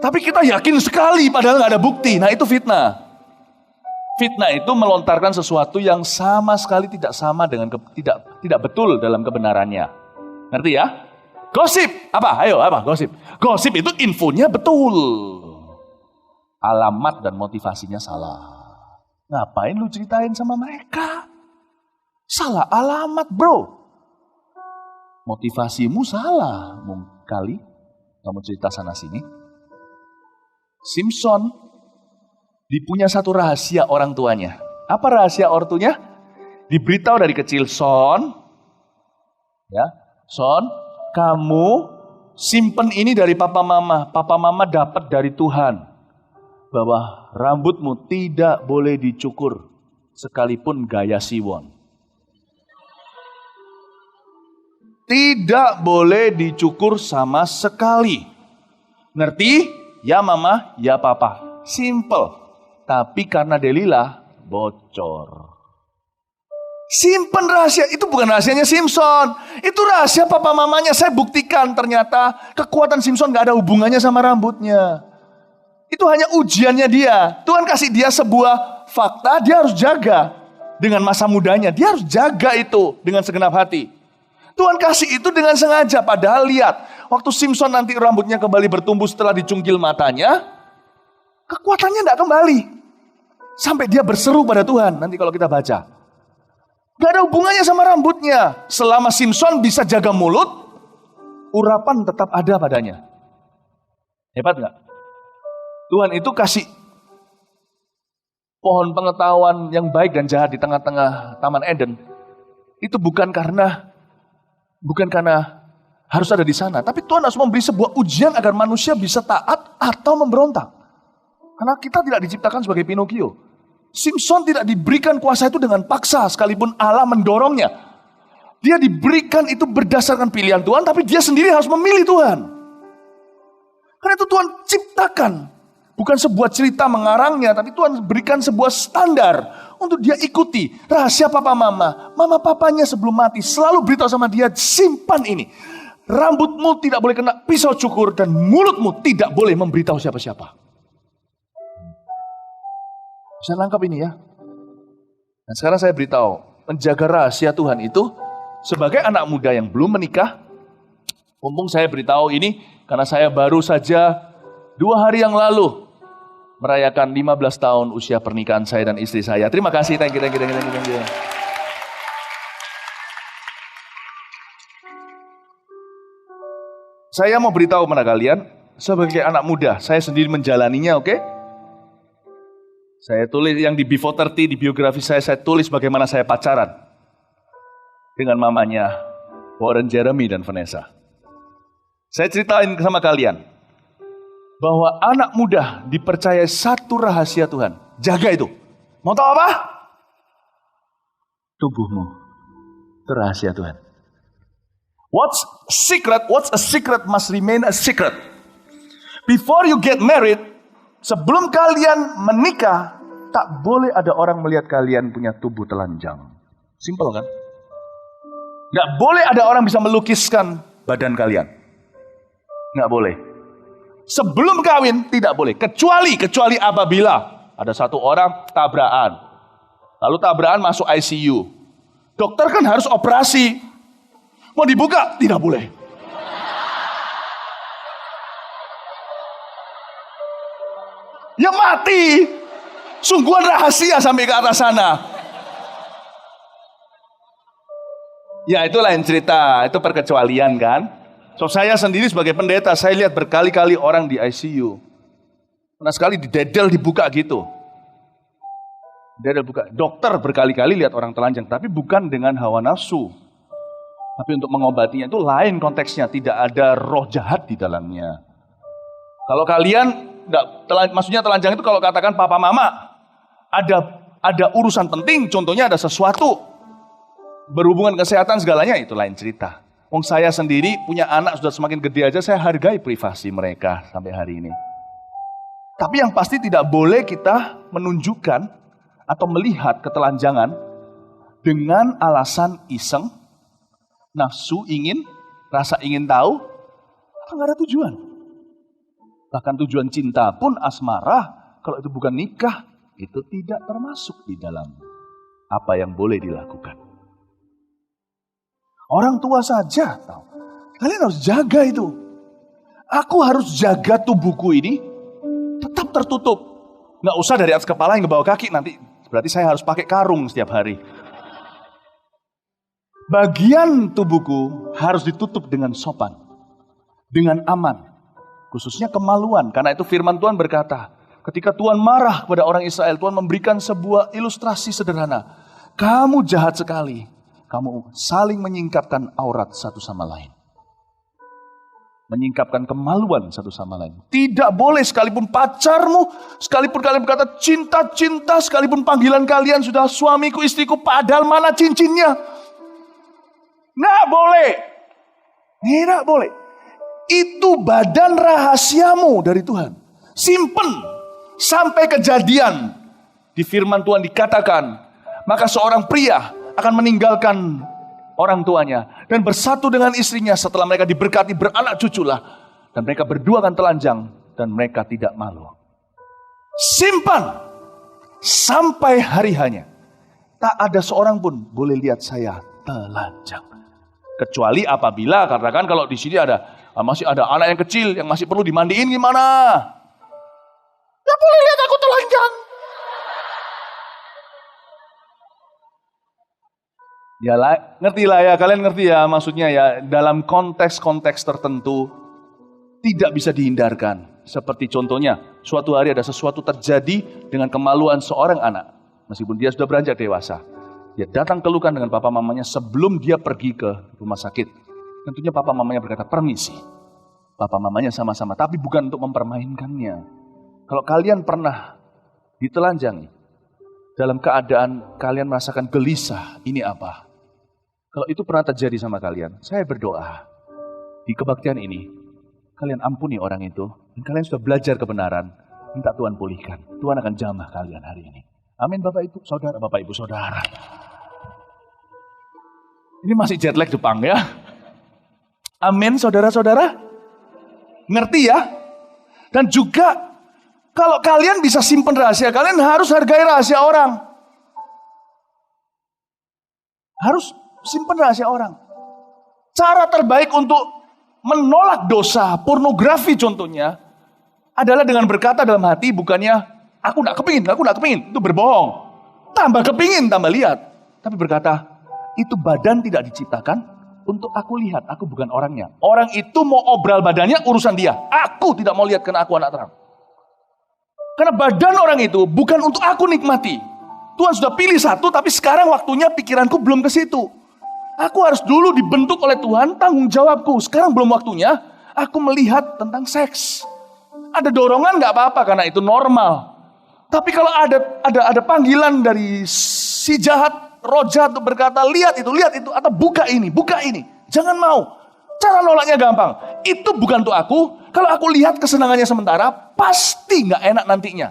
Tapi kita yakin sekali padahal nggak ada bukti. Nah itu fitnah. Fitnah itu melontarkan sesuatu yang sama sekali tidak sama dengan tidak betul dalam kebenarannya. Ngerti ya? Gosip apa? Ayo apa? Gosip. Gosip itu infonya betul. Alamat dan motivasinya salah. Ngapain lu ceritain sama mereka? Salah alamat bro. Motivasimu salah. Kali kamu cerita sana sini. Simpson dipunya satu rahasia orang tuanya. Apa rahasia ortunya? Diberitahu dari kecil, Son, kamu simpen ini dari papa mama. Papa mama dapat dari Tuhan. Bahwa rambutmu tidak boleh dicukur sekalipun gaya Siwon. Tidak boleh dicukur sama sekali. Ngerti? Ya mama, ya papa. Simple. Tapi karena Delila bocor. Simpen rahasia. Itu bukan rahasianya Simpson. Itu rahasia papa mamanya. Saya buktikan ternyata kekuatan Simpson gak ada hubungannya sama rambutnya. Itu hanya ujiannya dia. Tuhan kasih dia sebuah fakta, dia harus jaga. Dengan masa mudanya, dia harus jaga itu dengan segenap hati. Tuhan kasih itu dengan sengaja. Padahal lihat, waktu Simpson nanti rambutnya kembali bertumbuh setelah dicungkil matanya, kekuatannya tidak kembali. Sampai dia berseru pada Tuhan, nanti kalau kita baca. Gak ada hubungannya sama rambutnya. Selama Simpson bisa jaga mulut, urapan tetap ada padanya. Hebat gak? Tuhan itu kasih pohon pengetahuan yang baik dan jahat di tengah-tengah Taman Eden. Itu bukan karena harus ada di sana. Tapi Tuhan harus memberi sebuah ujian agar manusia bisa taat atau memberontak. Karena kita tidak diciptakan sebagai Pinocchio. Simpson tidak diberikan kuasa itu dengan paksa sekalipun Allah mendorongnya. Dia diberikan itu berdasarkan pilihan Tuhan, tapi dia sendiri harus memilih Tuhan. Karena itu Tuhan ciptakan. Bukan sebuah cerita mengarangnya, tapi Tuhan berikan sebuah standar untuk dia ikuti. Rahasia papa mama papanya sebelum mati selalu beritahu sama dia, simpan ini. Rambutmu tidak boleh kena pisau cukur dan mulutmu tidak boleh memberitahu siapa-siapa. Bisa nangkap ini ya. Dan sekarang saya beritahu, menjaga rahasia Tuhan itu sebagai anak muda yang belum menikah. Mumpung saya beritahu ini karena saya baru saja 2 hari yang lalu merayakan 15 tahun usia pernikahan saya dan istri saya. Terima kasih, thank you. Saya mau beritahu kepada kalian, sebagai anak muda, saya sendiri menjalaninya, oke? Saya tulis yang di Before 30 di biografi saya tulis bagaimana saya pacaran dengan mamanya Warren Jeremy dan Vanessa. Saya ceritain sama kalian bahwa anak muda dipercaya satu rahasia Tuhan. Jaga itu. Mau tahu apa? Tubuhmu. Itu rahasia Tuhan. What's a secret must remain a secret. Before you get married, sebelum kalian menikah, tak boleh ada orang melihat kalian punya tubuh telanjang. Simple kan? Nggak boleh ada orang bisa melukiskan badan kalian. Nggak boleh. Sebelum kawin tidak boleh. Kecuali apabila ada satu orang tabrakan. Lalu tabrakan masuk ICU. Dokter kan harus operasi. Mau dibuka? Tidak boleh. Ya mati. Sungguhan rahasia sampai ke atas sana. Ya itu lain cerita. Itu perkecualian kan. So saya sendiri sebagai pendeta, saya lihat berkali-kali orang di ICU. Pernah sekali didedel dibuka gitu. Dedel buka. Dokter berkali-kali lihat orang telanjang. Tapi bukan dengan hawa nafsu. Tapi untuk mengobatinya itu lain konteksnya. Tidak ada roh jahat di dalamnya. Kalau kalian, maksudnya telanjang itu kalau katakan papa mama. Ada urusan penting, contohnya ada sesuatu. Berhubungan kesehatan segalanya, itu lain cerita. Wong saya sendiri punya anak sudah semakin gede aja, saya hargai privasi mereka sampai hari ini. Tapi yang pasti tidak boleh kita menunjukkan atau melihat ketelanjangan dengan alasan iseng, nafsu rasa ingin tahu, atau nggak ada tujuan. Bahkan tujuan cinta pun asmara, kalau itu bukan nikah, itu tidak termasuk di dalam apa yang boleh dilakukan. Orang tua saja tahu. Kalian harus jaga itu. Aku harus jaga tubuhku ini tetap tertutup. Nggak usah dari atas kepala yang ke bawah kaki, nanti berarti saya harus pakai karung setiap hari. Bagian tubuhku harus ditutup dengan sopan, dengan aman, khususnya kemaluan. Karena itu firman Tuhan berkata, ketika Tuhan marah kepada orang Israel, Tuhan memberikan sebuah ilustrasi sederhana. Kamu jahat sekali. Kamu saling menyingkapkan aurat satu sama lain. Menyingkapkan kemaluan satu sama lain. Tidak boleh sekalipun pacarmu, sekalipun kalian berkata cinta-cinta, sekalipun panggilan kalian sudah suamiku, istriku, padahal mana cincinnya. Nggak boleh. Nggak boleh. Itu badan rahasiamu dari Tuhan. Simpen sampai kejadian. Di firman Tuhan dikatakan, maka seorang pria akan meninggalkan orang tuanya dan bersatu dengan istrinya setelah mereka diberkati beranak cuculah, dan mereka berdua akan telanjang dan mereka tidak malu. Simpan sampai hari hanya. Tak ada seorang pun boleh lihat saya telanjang. Kecuali apabila katakan kalau di sini masih ada anak yang kecil yang masih perlu dimandiin, gimana? Ya boleh lihat aku telanjang. Ya ngerti lah ya, kalian ngerti ya maksudnya ya, dalam konteks-konteks tertentu tidak bisa dihindarkan. Seperti contohnya, suatu hari ada sesuatu terjadi dengan kemaluan seorang anak. Meskipun dia sudah beranjak dewasa. Dia datang keluhkan dengan papa mamanya sebelum dia pergi ke rumah sakit. Tentunya papa mamanya berkata, permisi. Papa mamanya sama-sama, tapi bukan untuk mempermainkannya. Kalau kalian pernah ditelanjangi, dalam keadaan kalian merasakan gelisah, ini apa? Kalau itu pernah terjadi sama kalian, saya berdoa di kebaktian ini, kalian ampuni orang itu, dan kalian sudah belajar kebenaran, minta Tuhan pulihkan. Tuhan akan jamah kalian hari ini. Amin Bapak Ibu Saudara, Bapak Ibu Saudara. Ini masih jet lag Jepang ya. Amin saudara-saudara. Ngerti ya? Dan juga kalau kalian bisa simpan rahasia, kalian harus hargai rahasia orang. Harus simpan rahasia orang. Cara terbaik untuk menolak dosa, pornografi contohnya, adalah dengan berkata dalam hati, bukannya aku gak kepingin, itu berbohong. Tambah kepingin, tambah lihat. Tapi berkata, itu badan tidak diciptakan untuk aku lihat, aku bukan orangnya. Orang itu mau obral badannya, urusan dia. Aku tidak mau lihat karena aku anak terang. Karena badan orang itu bukan untuk aku nikmati. Tuhan sudah pilih satu, tapi sekarang waktunya pikiranku belum ke situ. Aku harus dulu dibentuk oleh Tuhan, tanggung jawabku. Sekarang belum waktunya aku melihat tentang seks. Ada dorongan gak apa-apa karena itu normal. Tapi kalau ada panggilan dari si jahat, roh jahat untuk berkata, lihat itu, atau buka ini. Jangan mau. Cara nolaknya gampang. Itu bukan untuk aku. Kalau aku lihat kesenangannya sementara, pasti gak enak nantinya.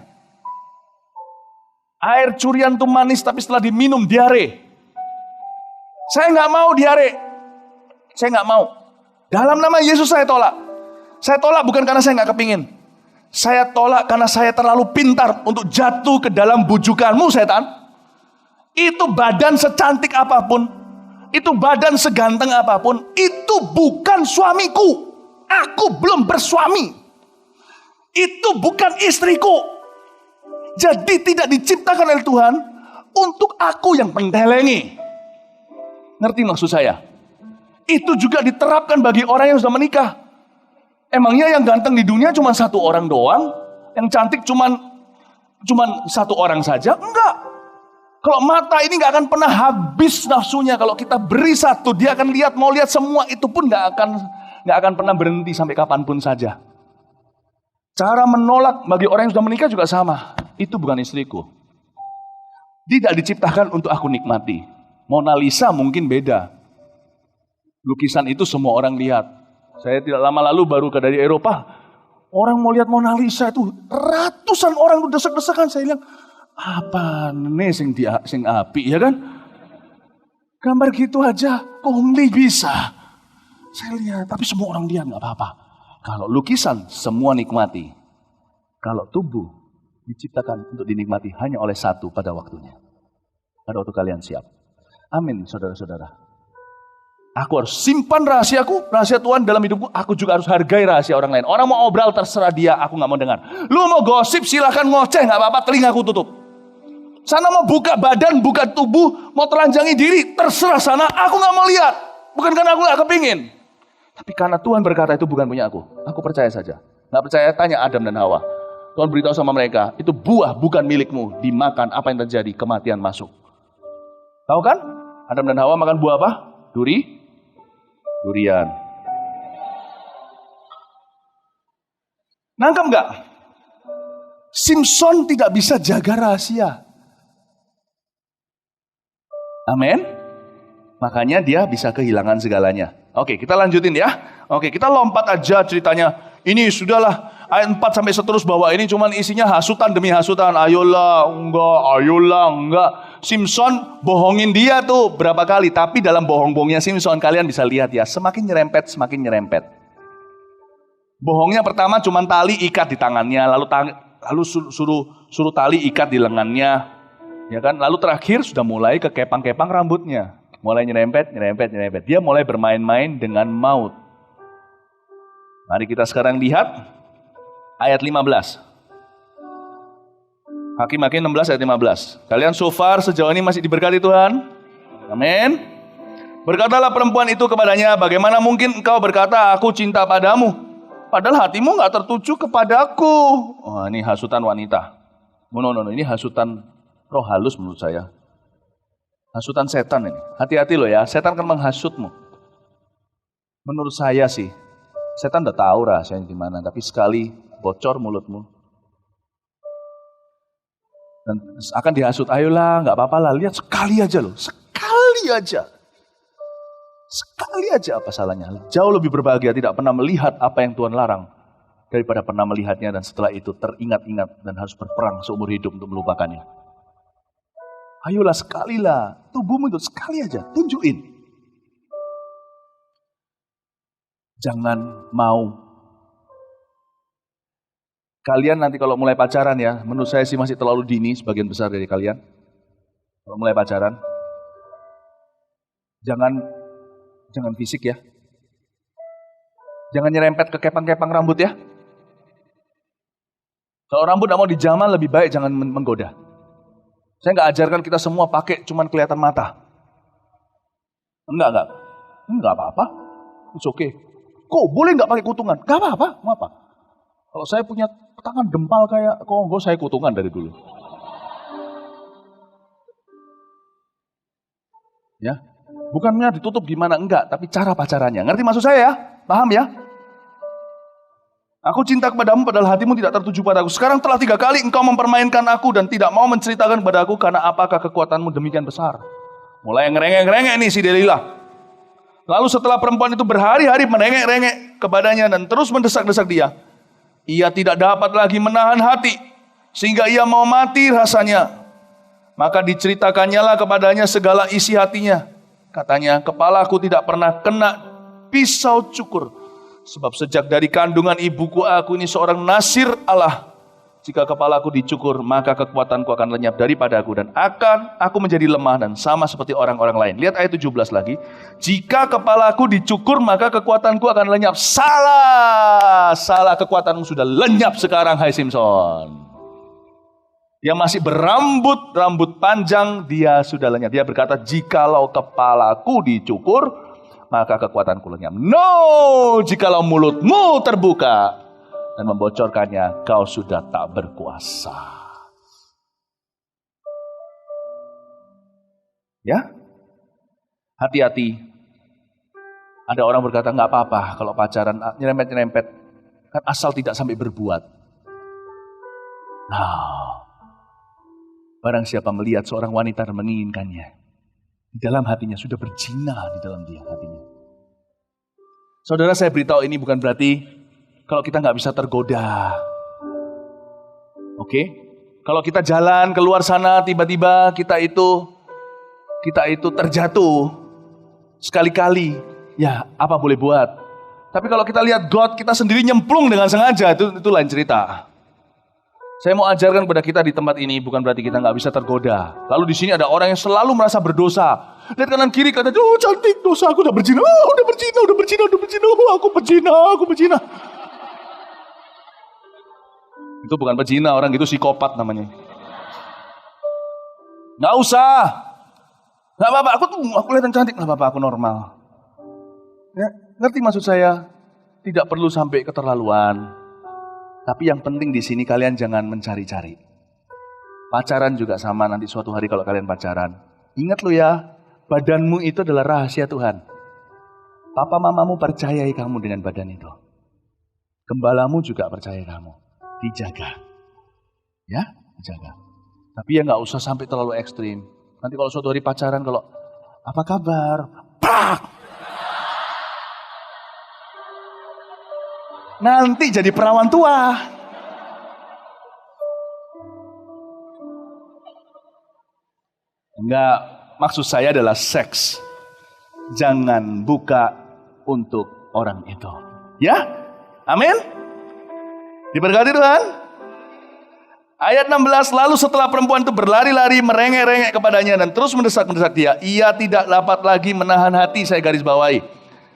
Air curian itu manis, tapi setelah diminum diare. Saya gak mau diare. Saya gak mau. Dalam nama Yesus saya tolak. Saya tolak bukan karena saya gak kepingin. Saya tolak karena saya terlalu pintar untuk jatuh ke dalam bujukanmu, setan. Itu badan secantik apapun, itu badan seganteng apapun, itu bukan suamiku. Aku belum bersuami. Itu bukan istriku. Jadi tidak diciptakan oleh Tuhan untuk aku yang pendelengi. Ngerti maksud saya? Itu juga diterapkan bagi orang yang sudah menikah. Emangnya yang ganteng di dunia cuma satu orang doang? Yang cantik cuma satu orang saja? Enggak. Kalau mata ini gak akan pernah habis nafsunya. Kalau kita beri satu, dia akan lihat, mau lihat semua. Itu pun gak akan pernah berhenti sampai kapanpun saja. Cara menolak bagi orang yang sudah menikah juga sama. Itu bukan istriku. Tidak diciptakan untuk aku nikmati. Mona Lisa mungkin beda. Lukisan itu semua orang lihat. Saya tidak lama lalu baru dari Eropa. Orang mau lihat Mona Lisa itu ratusan orang udah desek-desekan. Saya bilang, apa nih sing api, ya kan? Gambar gitu aja, kok bisa? Saya lihat, tapi semua orang lihat nggak apa-apa. Kalau lukisan semua nikmati. Kalau tubuh diciptakan untuk dinikmati hanya oleh satu pada waktunya. Pada waktu kalian siap. Amin, saudara-saudara. Aku harus simpan rahasiaku, rahasia Tuhan dalam hidupku. Aku juga harus hargai rahasia orang lain. Orang mau obral terserah dia, aku gak mau dengar. Lu mau gosip silahkan ngoceh, gak apa-apa, telingaku tutup. Sana mau buka badan, buka tubuh, mau telanjangi diri, terserah sana, aku gak mau lihat. Bukan karena aku gak kepingin. Tapi karena Tuhan berkata itu bukan punya aku percaya saja. Gak percaya, tanya Adam dan Hawa. Tuhan beritahu sama mereka, itu buah bukan milikmu. Dimakan, apa yang terjadi? Kematian masuk. Tahu kan? Adam dan Hawa makan buah apa? Durian. Nangkep gak? Simpson tidak bisa jaga rahasia. Amin. Makanya dia bisa kehilangan segalanya. Oke, kita lanjutin ya. Oke, kita lompat aja ceritanya. Ini sudahlah ayat 4 sampai seterus bahwa ini cuman isinya hasutan demi hasutan. Ayolah, enggak. Simpson bohongin dia tuh berapa kali. Tapi dalam bohong-bohongnya Simpson kalian bisa lihat ya. Semakin nyerempet. Bohongnya pertama cuman tali ikat di tangannya. Lalu suruh tali ikat di lengannya. Ya kan? Lalu terakhir sudah mulai ke kepang-kepang rambutnya. Mulai nyerempet. Dia mulai bermain-main dengan maut. Mari kita sekarang lihat ayat 15. Hakim-Hakim 16 ayat 15. Kalian so far sejauh ini masih diberkati Tuhan? Amin. Berkatalah perempuan itu kepadanya, bagaimana mungkin engkau berkata aku cinta padamu, padahal hatimu gak tertuju kepadaku. Oh, ini hasutan wanita. No, ini hasutan roh halus menurut saya. Hasutan setan ini. Hati-hati loh ya, setan kan menghasutmu. Menurut saya sih, setan udah tahu rahasianya gimana, tapi sekali bocor mulutmu, dan akan dihasut, ayolah gak apa-apa lah, lihat sekali aja loh, sekali aja apa salahnya. Jauh lebih berbahagia tidak pernah melihat apa yang Tuhan larang, daripada pernah melihatnya dan setelah itu teringat-ingat dan harus berperang seumur hidup untuk melupakannya. Ayolah sekali lah, tubuhmu itu sekali aja, tunjukin. Jangan mau. Kalian nanti kalau mulai pacaran ya, menurut saya sih masih terlalu dini sebagian besar dari kalian. Kalau mulai pacaran, jangan fisik ya. Jangan nyerempet ke kepang-kepang rambut ya. Kalau rambut tidak mau dijaman, lebih baik jangan menggoda. Saya nggak ajarkan kita semua pakai cuman kelihatan mata. Enggak apa-apa. It's okay. Kok boleh nggak pakai kutungan? Nggak apa-apa, mau apa? Kalau saya punya Tangan gempal kayak Kongo, saya kutungan dari dulu. Ya, bukannya ditutup gimana, enggak, tapi cara pacarannya. Ngerti maksud saya ya? Paham ya? Aku cinta kepadamu padahal hatimu tidak tertuju padaku. Sekarang telah 3 kali engkau mempermainkan aku dan tidak mau menceritakan kepada aku karena apakah kekuatanmu demikian besar. Mulai ngerengek-ngerengek nih si Delilah. Lalu setelah perempuan itu berhari-hari merengek-rengek kepadanya dan terus mendesak-desak dia. Ia tidak dapat lagi menahan hati sehingga ia mau mati rasanya. Maka diceritakannya lah kepadanya segala isi hatinya. Katanya, kepalaku tidak pernah kena pisau cukur. Sebab sejak dari kandungan ibuku aku ini seorang nasir Allah. Jika kepalaku dicukur, maka kekuatanku akan lenyap daripadaku dan akan aku menjadi lemah dan sama seperti orang-orang lain. Lihat ayat 17 lagi. Jika kepalaku dicukur, maka kekuatanku akan lenyap. Salah kekuatanmu sudah lenyap sekarang, hai Simson. Yang masih rambut panjang, dia sudah lenyap. Dia berkata, jikalau kepalaku dicukur, maka kekuatanku lenyap. No, jikalau mulutmu terbuka dan membocorkannya, kau sudah tak berkuasa. Ya, hati-hati. Ada orang berkata, nggak apa-apa kalau pacaran nyerempet-nyerempet, kan asal tidak sampai berbuat. Nah, barang siapa melihat seorang wanita dan menginginkannya, di dalam hatinya sudah berzina di dalam dia hatinya. Saudara, saya beritahu ini bukan berarti kalau kita nggak bisa tergoda. Oke? Kalau kita jalan keluar sana tiba-tiba kita itu terjatuh sekali-kali, ya apa boleh buat. Tapi kalau kita lihat God, kita sendiri nyemplung dengan sengaja, itu lain cerita. Saya mau ajarkan kepada kita di tempat ini bukan berarti kita nggak bisa tergoda. Lalu di sini ada orang yang selalu merasa berdosa. Lihat kanan kiri kata, "Oh cantik, dosa aku udah berzina, udah berzina, aku berzina." Itu bukan pezina, orang gitu psikopat namanya. Nggak usah, nggak apa-apa. Aku lihat yang cantik, nggak apa-apa, aku normal. Ya, ngerti maksud saya? Tidak perlu sampai keterlaluan. Tapi yang penting di sini kalian jangan mencari-cari. Pacaran juga sama, nanti suatu hari kalau kalian pacaran. Ingat lo ya, badanmu itu adalah rahasia Tuhan. Papa mamamu percayai kamu dengan badan itu. Gembalamu juga percaya kamu. Dijaga. Ya, dijaga. Tapi ya nggak usah sampai terlalu ekstrim. Nanti kalau suatu hari pacaran, kalau apa kabar? Prak! Nanti jadi perawan tua. Enggak, maksud saya adalah seks. Jangan buka untuk orang itu. Ya? Amin? Diberkati Tuhan. Ayat 16, lalu setelah perempuan itu berlari-lari merengek-rengek kepadanya dan terus mendesak-mendesak dia. Ia tidak dapat lagi menahan hati, saya garis bawahi.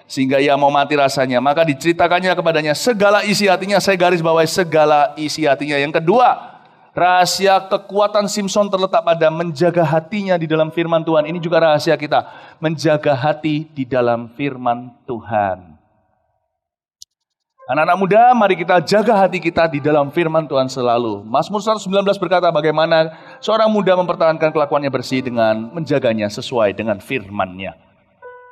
Sehingga ia mau mati rasanya. Maka diceritakannya kepadanya segala isi hatinya. Saya garis bawahi segala isi hatinya. Yang kedua, rahasia kekuatan Simson terletak pada menjaga hatinya di dalam firman Tuhan. Ini juga rahasia kita. Menjaga hati di dalam firman Tuhan. Anak-anak muda, mari kita jaga hati kita di dalam firman Tuhan selalu. Mazmur 119 berkata bagaimana seorang muda mempertahankan kelakuannya bersih dengan menjaganya sesuai dengan firman-Nya.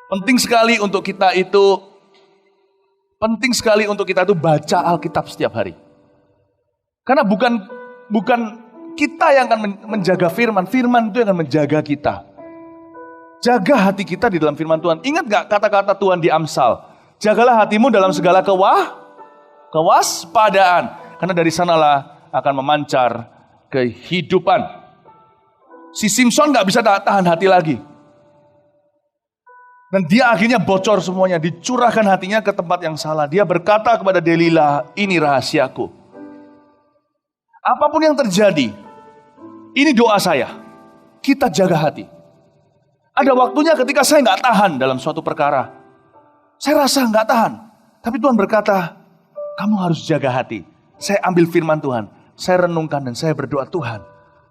Penting sekali untuk kita itu baca Alkitab setiap hari. Karena bukan kita yang akan menjaga firman itu yang akan menjaga kita. Jaga hati kita di dalam firman Tuhan. Ingat gak kata-kata Tuhan di Amsal? Jagalah hatimu dalam segala kewaspadaan. Karena dari sanalah akan memancar kehidupan. Si Simson gak bisa tahan hati lagi. Dan dia akhirnya bocor semuanya, dicurahkan hatinya ke tempat yang salah. Dia berkata kepada Delilah, ini rahasiaku. Apapun yang terjadi, ini doa saya. Kita jaga hati. Ada waktunya ketika saya nggak tahan dalam suatu perkara. Saya rasa nggak tahan. Tapi Tuhan berkata, kamu harus jaga hati. Saya ambil firman Tuhan. Saya renungkan dan saya berdoa, Tuhan,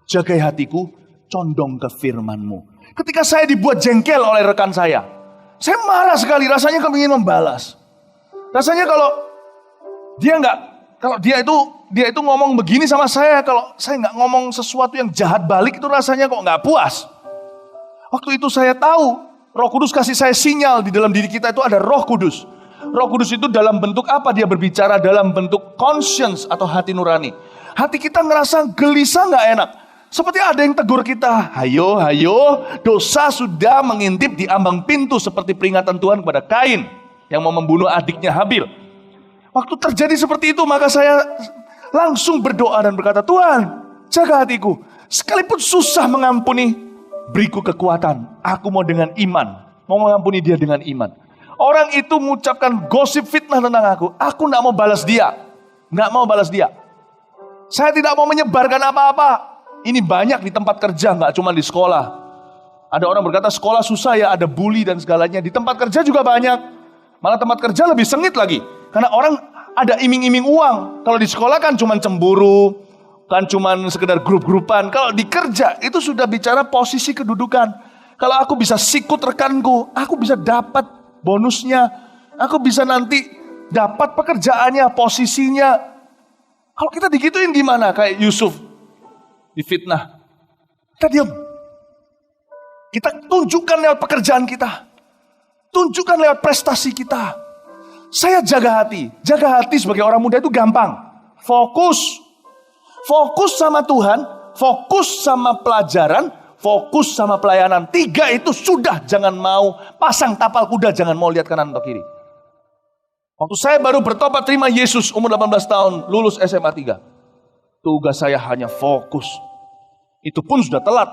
jagai hatiku, condong ke firman-Mu. Ketika saya dibuat jengkel oleh rekan saya marah sekali, rasanya ingin membalas. Rasanya kalau dia nggak Kalau dia itu ngomong begini sama saya, kalau saya nggak ngomong sesuatu yang jahat balik itu rasanya kok nggak puas. Waktu itu saya tahu Roh Kudus kasih saya sinyal di dalam diri kita itu ada Roh Kudus. Roh Kudus itu dalam bentuk apa dia berbicara? Dalam bentuk conscience atau hati nurani. Hati kita ngerasa gelisah nggak enak. Seperti ada yang tegur kita, hayo, dosa sudah mengintip di ambang pintu seperti peringatan Tuhan kepada Kain yang mau membunuh adiknya Habil. Waktu terjadi seperti itu maka saya langsung berdoa dan berkata, Tuhan jaga hatiku. Sekalipun susah mengampuni, beriku kekuatan. Aku mau dengan iman, mau mengampuni dia dengan iman. Orang itu mengucapkan gosip fitnah tentang aku gak mau balas dia. Gak mau balas dia. Saya tidak mau menyebarkan apa-apa. Ini banyak di tempat kerja, gak cuma di sekolah. Ada orang berkata sekolah susah ya, ada bully dan segalanya. Di tempat kerja juga banyak. Malah tempat kerja lebih sengit lagi. Karena orang ada iming-iming uang. Kalau di sekolah kan cuma cemburu, kan cuma sekedar grup-grupan. Kalau di kerja itu sudah bicara posisi kedudukan. Kalau aku bisa sikut rekanku, aku bisa dapat bonusnya. Aku bisa nanti dapat pekerjaannya, posisinya. Kalau kita digituin gimana? Kayak Yusuf difitnah. Kita diam. Kita tunjukkan lewat pekerjaan kita. Tunjukkan lewat prestasi kita. Saya jaga hati. Jaga hati sebagai orang muda itu gampang. Fokus. Fokus sama Tuhan. Fokus sama pelajaran. Fokus sama pelayanan. 3 itu sudah. Jangan mau pasang tapal kuda. Jangan mau lihat kanan atau kiri. Waktu saya baru bertobat terima Yesus umur 18 tahun. Lulus SMA 3. Tugas saya hanya fokus. Itu pun sudah telat.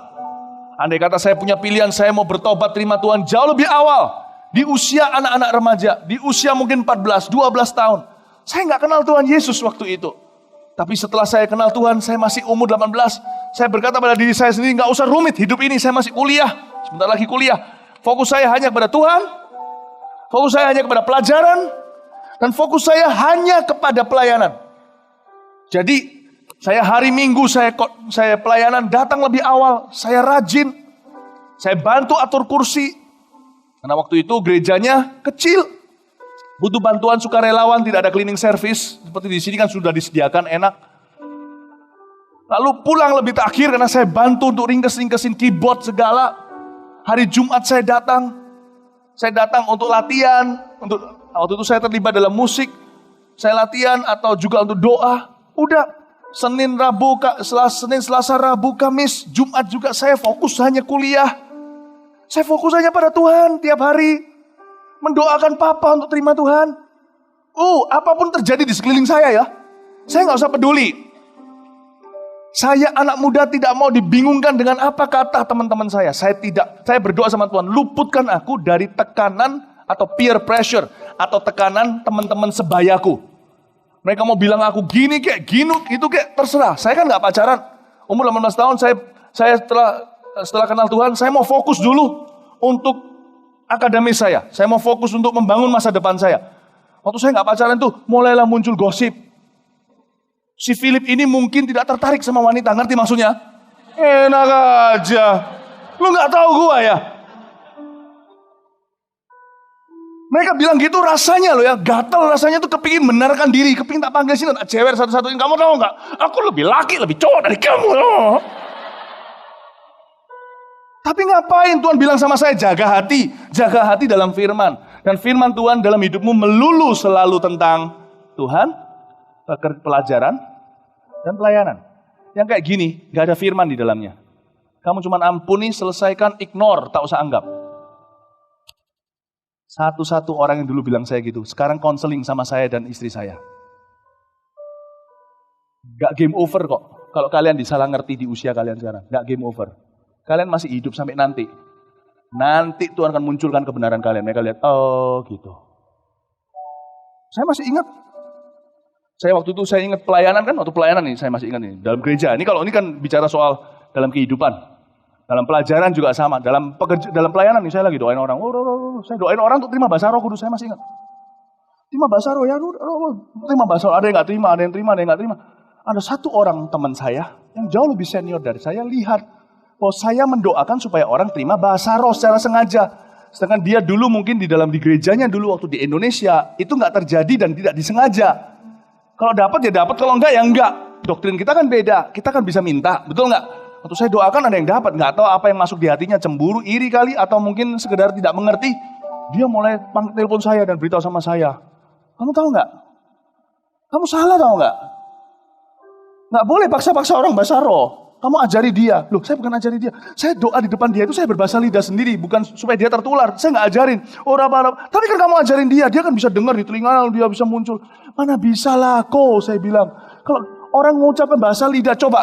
Andai kata saya punya pilihan. Saya mau bertobat terima Tuhan jauh lebih awal. Di usia anak-anak remaja, di usia mungkin 14, 12 tahun. Saya nggak kenal Tuhan Yesus waktu itu. Tapi setelah saya kenal Tuhan, saya masih umur 18. Saya berkata pada diri saya sendiri, nggak usah rumit hidup ini, saya masih kuliah. Sebentar lagi kuliah. Fokus saya hanya kepada Tuhan. Fokus saya hanya kepada pelajaran. Dan fokus saya hanya kepada pelayanan. Jadi, saya hari Minggu, saya pelayanan datang lebih awal. Saya rajin. Saya bantu atur kursi. Karena waktu itu gerejanya kecil, butuh bantuan sukarelawan, tidak ada cleaning service. Seperti di sini kan sudah disediakan, enak. Lalu pulang lebih terakhir karena saya bantu untuk ringkes-ringkesin keyboard segala. Hari Jumat saya datang untuk latihan. Waktu itu saya terlibat dalam musik, saya latihan atau juga untuk doa. Udah Senin, Selasa, Rabu, Kamis, Jumat juga saya fokus hanya kuliah. Saya fokus hanya pada Tuhan tiap hari. Mendoakan papa untuk terima Tuhan. Apapun terjadi di sekeliling saya ya. Saya gak usah peduli. Saya anak muda tidak mau dibingungkan dengan apa kata teman-teman saya. Saya berdoa sama Tuhan. Luputkan aku dari tekanan atau peer pressure. Atau tekanan teman-teman sebayaku. Mereka mau bilang aku gini kayak gini, itu kayak terserah. Saya kan gak pacaran. Umur 18 tahun saya setelah kenal Tuhan, saya mau fokus dulu untuk akademis saya. Saya mau fokus untuk membangun masa depan saya. Waktu saya nggak pacaran tuh, mulailah muncul gosip. Si Philip ini mungkin tidak tertarik sama wanita, ngerti maksudnya? Enak aja. Lu nggak tahu gua ya? Mereka bilang gitu rasanya loh ya, gatel rasanya tuh kepingin benarkan diri, kepingin tak panggil sini, tak cewek satu-satunya. Kamu tahu nggak? Aku lebih laki, lebih cowok dari kamu loh. Tapi ngapain Tuhan bilang sama saya jaga hati dalam firman. Dan firman Tuhan dalam hidupmu melulu selalu tentang Tuhan, pelajaran, dan pelayanan. Yang kayak gini, gak ada firman di dalamnya. Kamu cuma ampuni, selesaikan, ignore, tak usah anggap. Satu-satu orang yang dulu bilang saya gitu, sekarang konseling sama saya dan istri saya. Gak game over kok, kalau kalian disalah ngerti di usia kalian sekarang. Gak game over. Kalian masih hidup sampai nanti. Nanti Tuhan akan munculkan kebenaran kalian. Mereka lihat, oh gitu. Saya masih ingat. Waktu itu saya ingat pelayanan kan. Waktu pelayanan nih saya masih ingat nih. Dalam gereja. Ini kalau ini kan bicara soal dalam kehidupan. Dalam pelajaran juga sama. Dalam pelayanan nih saya lagi doain orang. Saya doain orang untuk terima bahasa Roh Kudus. Saya masih ingat. Terima bahasa Roh ya. Terima bahasa Roh. Ada yang gak terima. Ada yang terima. Ada yang gak terima. Ada satu orang teman saya yang jauh lebih senior dari saya lihat. Saya mendoakan supaya orang terima bahasa roh secara sengaja. Sedangkan dia dulu mungkin di gerejanya dulu waktu di Indonesia, itu nggak terjadi dan tidak disengaja. Kalau dapat ya dapat, kalau enggak ya enggak. Doktrin kita kan beda, kita kan bisa minta, betul enggak? Untuk saya doakan ada yang dapat, enggak tahu apa yang masuk di hatinya, cemburu, iri kali, atau mungkin sekedar tidak mengerti. Dia mulai telepon saya dan beritahu sama saya, kamu tahu enggak? Kamu salah tahu enggak? Enggak boleh paksa-paksa orang bahasa roh. Kamu ajari dia. Loh, saya bukan ajari dia. Saya doa di depan dia itu saya berbahasa lidah sendiri. Bukan supaya dia tertular. Saya nggak ajarin. Oh, apa-apa. Tapi kan kamu ajarin dia. Dia kan bisa dengar di telinga. Dia bisa muncul. Mana bisa lah kok, saya bilang. Kalau orang mengucapkan bahasa lidah, coba.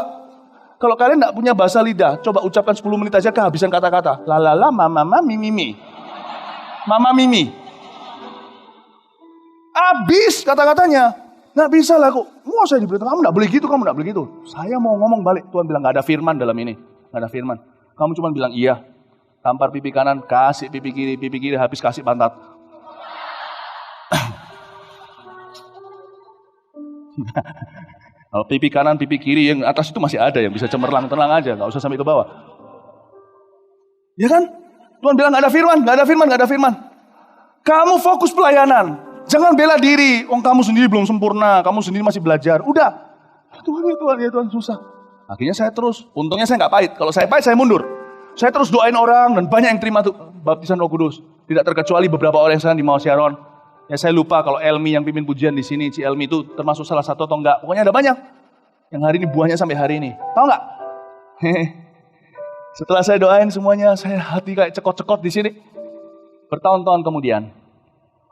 Kalau kalian nggak punya bahasa lidah, coba ucapkan 10 menit aja kehabisan kata-kata. Lalala, mama, mimi. Mama, mimi. Habis kata-katanya. Nggak bisa lah kok. Mau saya diberitahu, kamu nggak boleh gitu, kamu nggak boleh gitu. Saya mau ngomong balik. Tuhan bilang nggak ada firman dalam ini. Nggak ada firman. Kamu cuma bilang iya. Tampar pipi kanan, kasih pipi kiri, habis kasih pantat. Kalau pipi kanan, pipi kiri, yang atas itu masih ada yang bisa cemerlang, tenang aja. Nggak usah sampai ke bawah. Ya kan? Tuhan bilang nggak ada firman, nggak ada firman, nggak ada firman. Kamu fokus pelayanan. Jangan bela diri, kamu sendiri belum sempurna, kamu sendiri masih belajar. Udah, Tuhan, susah. Akhirnya saya terus, untungnya saya nggak pahit. Kalau saya pahit, saya mundur. Saya terus doain orang dan banyak yang terima tuh baptisan Roh Kudus. Tidak terkecuali beberapa orang yang sekarang di Mawar Sharon. Ya saya lupa kalau Elmi yang pimpin pujian di sini, Ci Elmi itu termasuk salah satu atau enggak. Pokoknya ada banyak yang hari ini buahnya sampai hari ini. Tahu nggak? Setelah saya doain semuanya, saya hati kayak cekot-cekot di sini. Bertahun-tahun kemudian,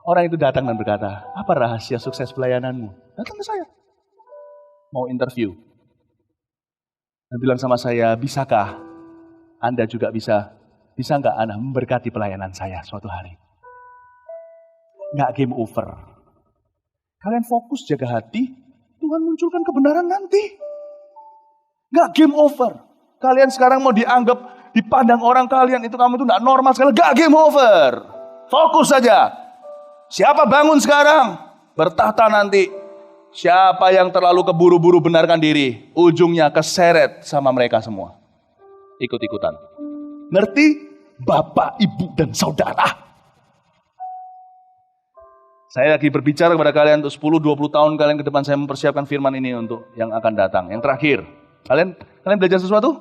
orang itu datang dan berkata, apa rahasia sukses pelayananmu? Datang ke saya. Mau interview. Dan bilang sama saya, bisakah Anda juga bisa nggak Anda memberkati pelayanan saya suatu hari? Nggak game over. Kalian fokus jaga hati, Tuhan munculkan kebenaran nanti. Nggak game over. Kalian sekarang mau dianggap, dipandang orang kalian, itu kamu itu nggak normal sekali. Nggak game over. Fokus saja. Siapa bangun sekarang, bertahta nanti. Siapa yang terlalu keburu-buru benarkan diri, ujungnya keseret sama mereka semua. Ikut-ikutan. Ngerti? Bapak, ibu, dan saudara. Saya lagi berbicara kepada kalian untuk 10-20 tahun kalian ke depan, saya mempersiapkan firman ini untuk yang akan datang. Yang terakhir, kalian belajar sesuatu?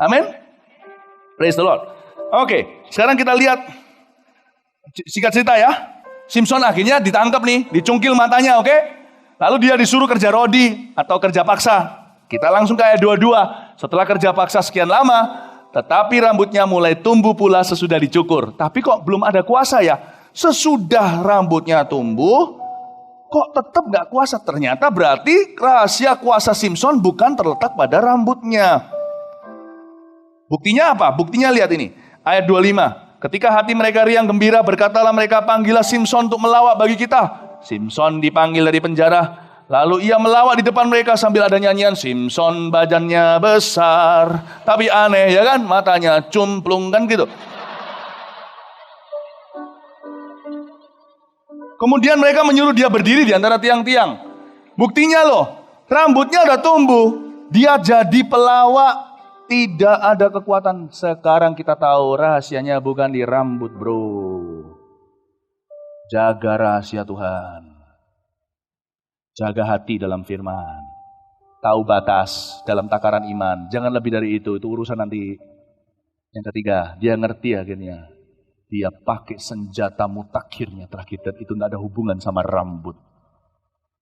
Amin? Praise the Lord. Oke, sekarang kita lihat singkat cerita ya. Simpson akhirnya ditangkap nih, dicungkil matanya, oke? Lalu dia disuruh kerja rodi atau kerja paksa. Kita langsung ke ayat 22. Setelah kerja paksa sekian lama, tetapi rambutnya mulai tumbuh pula sesudah dicukur. Tapi kok belum ada kuasa ya? Sesudah rambutnya tumbuh, kok tetap gak kuasa? Ternyata berarti rahasia kuasa Simpson bukan terletak pada rambutnya. Buktinya apa? Buktinya lihat ini. Ayat 25. Ketika hati mereka riang gembira, berkatalah mereka, panggillah Simpson untuk melawak bagi kita. Simpson dipanggil dari penjara. Lalu ia melawak di depan mereka sambil ada nyanyian. Simpson badannya besar, tapi aneh ya kan? Matanya cumplung kan gitu. Kemudian mereka menyuruh dia berdiri di antara tiang-tiang. Buktinya loh, rambutnya udah tumbuh. Dia jadi pelawak. Tidak ada kekuatan. Sekarang kita tahu rahasianya bukan di rambut, bro. Jaga rahasia Tuhan. Jaga hati dalam firman. Tahu batas dalam takaran iman. Jangan lebih dari itu urusan nanti. Yang ketiga, dia ngerti akhirnya. Dia pakai senjata mutakhirnya terakhir. Dan itu tidak ada hubungan sama rambut.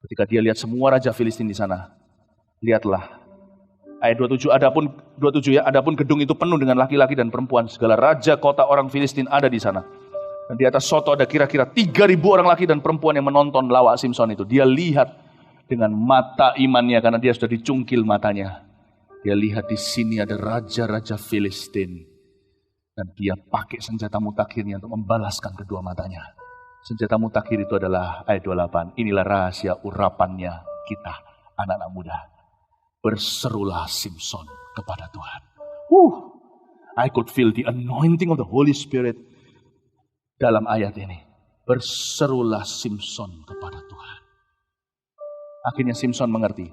Ketika dia lihat semua raja Filistin di sana. Lihatlah. Ayat 27, adapun gedung itu penuh dengan laki-laki dan perempuan. Segala raja kota orang Filistin ada di sana. Dan di atas soto ada kira-kira 3.000 orang laki dan perempuan yang menonton lawak Simpson itu. Dia lihat dengan mata imannya karena dia sudah dicungkil matanya. Dia lihat di sini ada raja-raja Filistin. Dan dia pakai senjata mutakhirnya untuk membalaskan kedua matanya. Senjata mutakhir itu adalah ayat 28. Inilah rahasia urapannya kita, anak-anak muda. Berserulah Simpson kepada Tuhan. I could feel the anointing of the Holy Spirit dalam ayat ini. Berserulah Simpson kepada Tuhan. Akhirnya Simpson mengerti.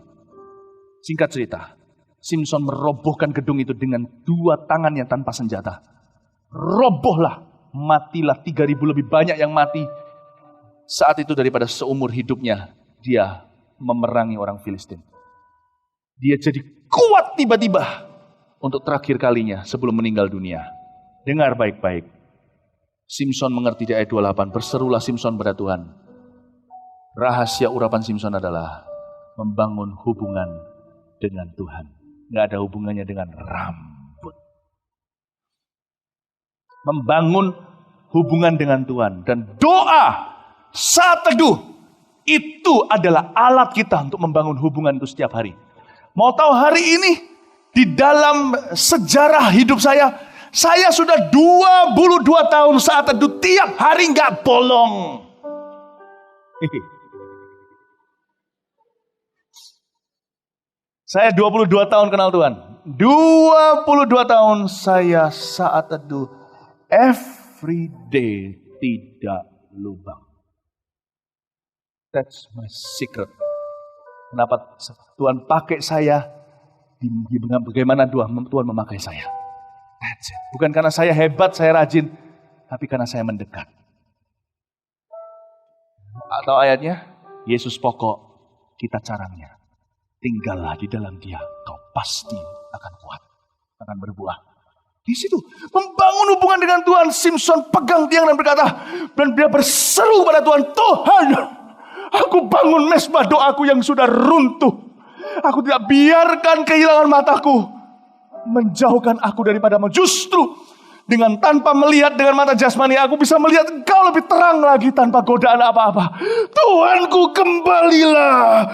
Singkat cerita, Simpson merobohkan gedung itu dengan 2 tangannya tanpa senjata. Robohlah, matilah 3.000 lebih banyak yang mati. Saat itu daripada seumur hidupnya dia memerangi orang Filistin. Dia jadi kuat tiba-tiba untuk terakhir kalinya sebelum meninggal dunia. Dengar baik-baik. Simson mengerti di ayat 28. Berserulah Simson pada Tuhan. Rahasia urapan Simson adalah membangun hubungan dengan Tuhan. Nggak ada hubungannya dengan rambut. Membangun hubungan dengan Tuhan. Dan doa saat teduh itu adalah alat kita untuk membangun hubungan itu setiap hari. Mau tahu hari ini di dalam sejarah hidup saya sudah 22 tahun saat teduh tiap hari nggak bolong. Saya 22 tahun kenal Tuhan. 22 tahun saya saat teduh every day tidak lubang. That's my secret. Kenapa Tuhan pakai saya? Bagaimana Tuhan memakai saya? That's it. Bukan karena saya hebat, saya rajin, tapi karena saya mendekat. Atau ayatnya, Yesus pokok, kita caranya. Tinggallah di dalam Dia, kau pasti akan kuat, akan berbuah. Di situ membangun hubungan dengan Tuhan. Simson pegang tiang dan berkata, dan dia berseru pada Tuhan, Tuhan, aku bangun mesbah doaku yang sudah runtuh. Aku tidak biarkan kehilangan mataku menjauhkan aku daripadamu. Justru dengan tanpa melihat dengan mata jasmani, aku bisa melihat Engkau lebih terang lagi tanpa godaan apa-apa. Tuhanku, kembalilah.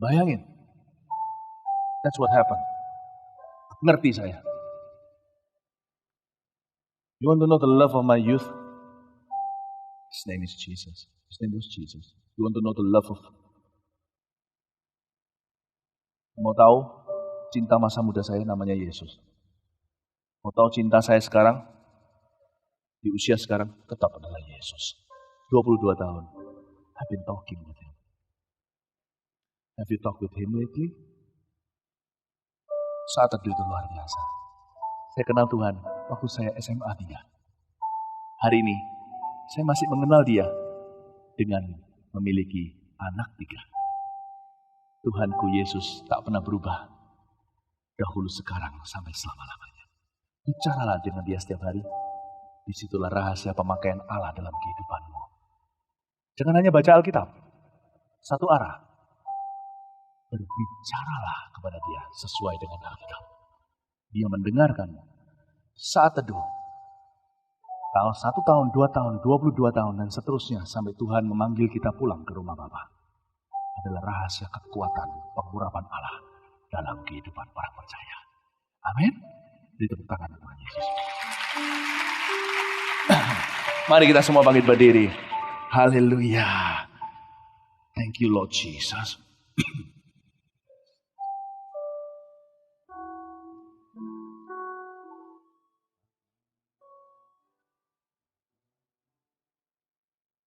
Bayangin. That's what happened. Ngerti saya. You want to know the love of my youth? His name is Jesus. His name was Jesus. You want to know the love of... Mau tahu cinta masa muda saya namanya Yesus. Mau tahu cinta saya sekarang? Di usia sekarang tetap adalah Yesus. 22 tahun. I've been talking with him. Have you talked with him lately? Saat itu luar biasa. Saya kenal Tuhan waktu saya SMA 3. Hari ini saya masih mengenal Dia dengan memiliki anak 3. Tuhanku Yesus tak pernah berubah. Dahulu, sekarang, sampai selama-lamanya. Bicaralah dengan Dia setiap hari. Disitulah rahasia pemakaian Allah dalam kehidupanmu. Jangan hanya baca Alkitab. Satu arah. Berbicaralah kepada Dia sesuai dengan Alkitab. Dia mendengarkanmu. Saat teduh. Kalau 1 tahun, 2 tahun, 22 tahun, dan seterusnya sampai Tuhan memanggil kita pulang ke rumah Bapa, adalah rahasia kekuatan pengurapan Allah dalam kehidupan para percaya. Amin. Beri tepuk tangan Tuhan Yesus. Mari kita semua bangkit berdiri. Haleluya. Thank you Lord Jesus.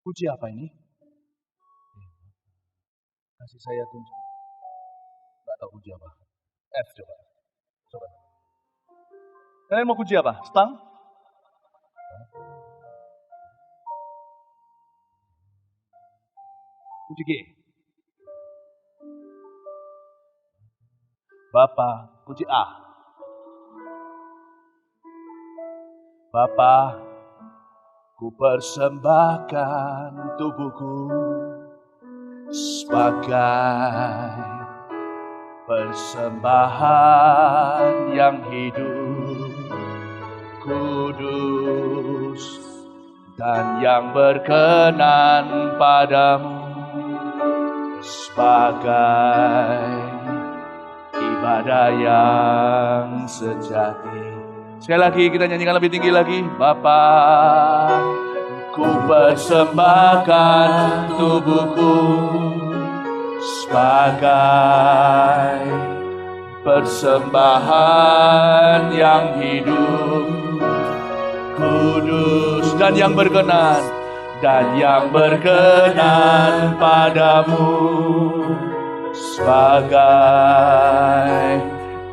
Puji apa ini? Kasih saya tunjuk. Nggak tahu puji apa. F coba. Coba. Kalian mau puji apa? Stang? Puji G. Bapa, puji A. Bapa, ku persembahkan tubuhku sebagai persembahan yang hidup, kudus, dan yang berkenan padamu, sebagai ibadah yang sejati. Sekali lagi kita nyanyikan lebih tinggi lagi. Bapa, ku persembahkan tubuhku sebagai persembahan yang hidup, kudus, dan yang berkenan padamu, sebagai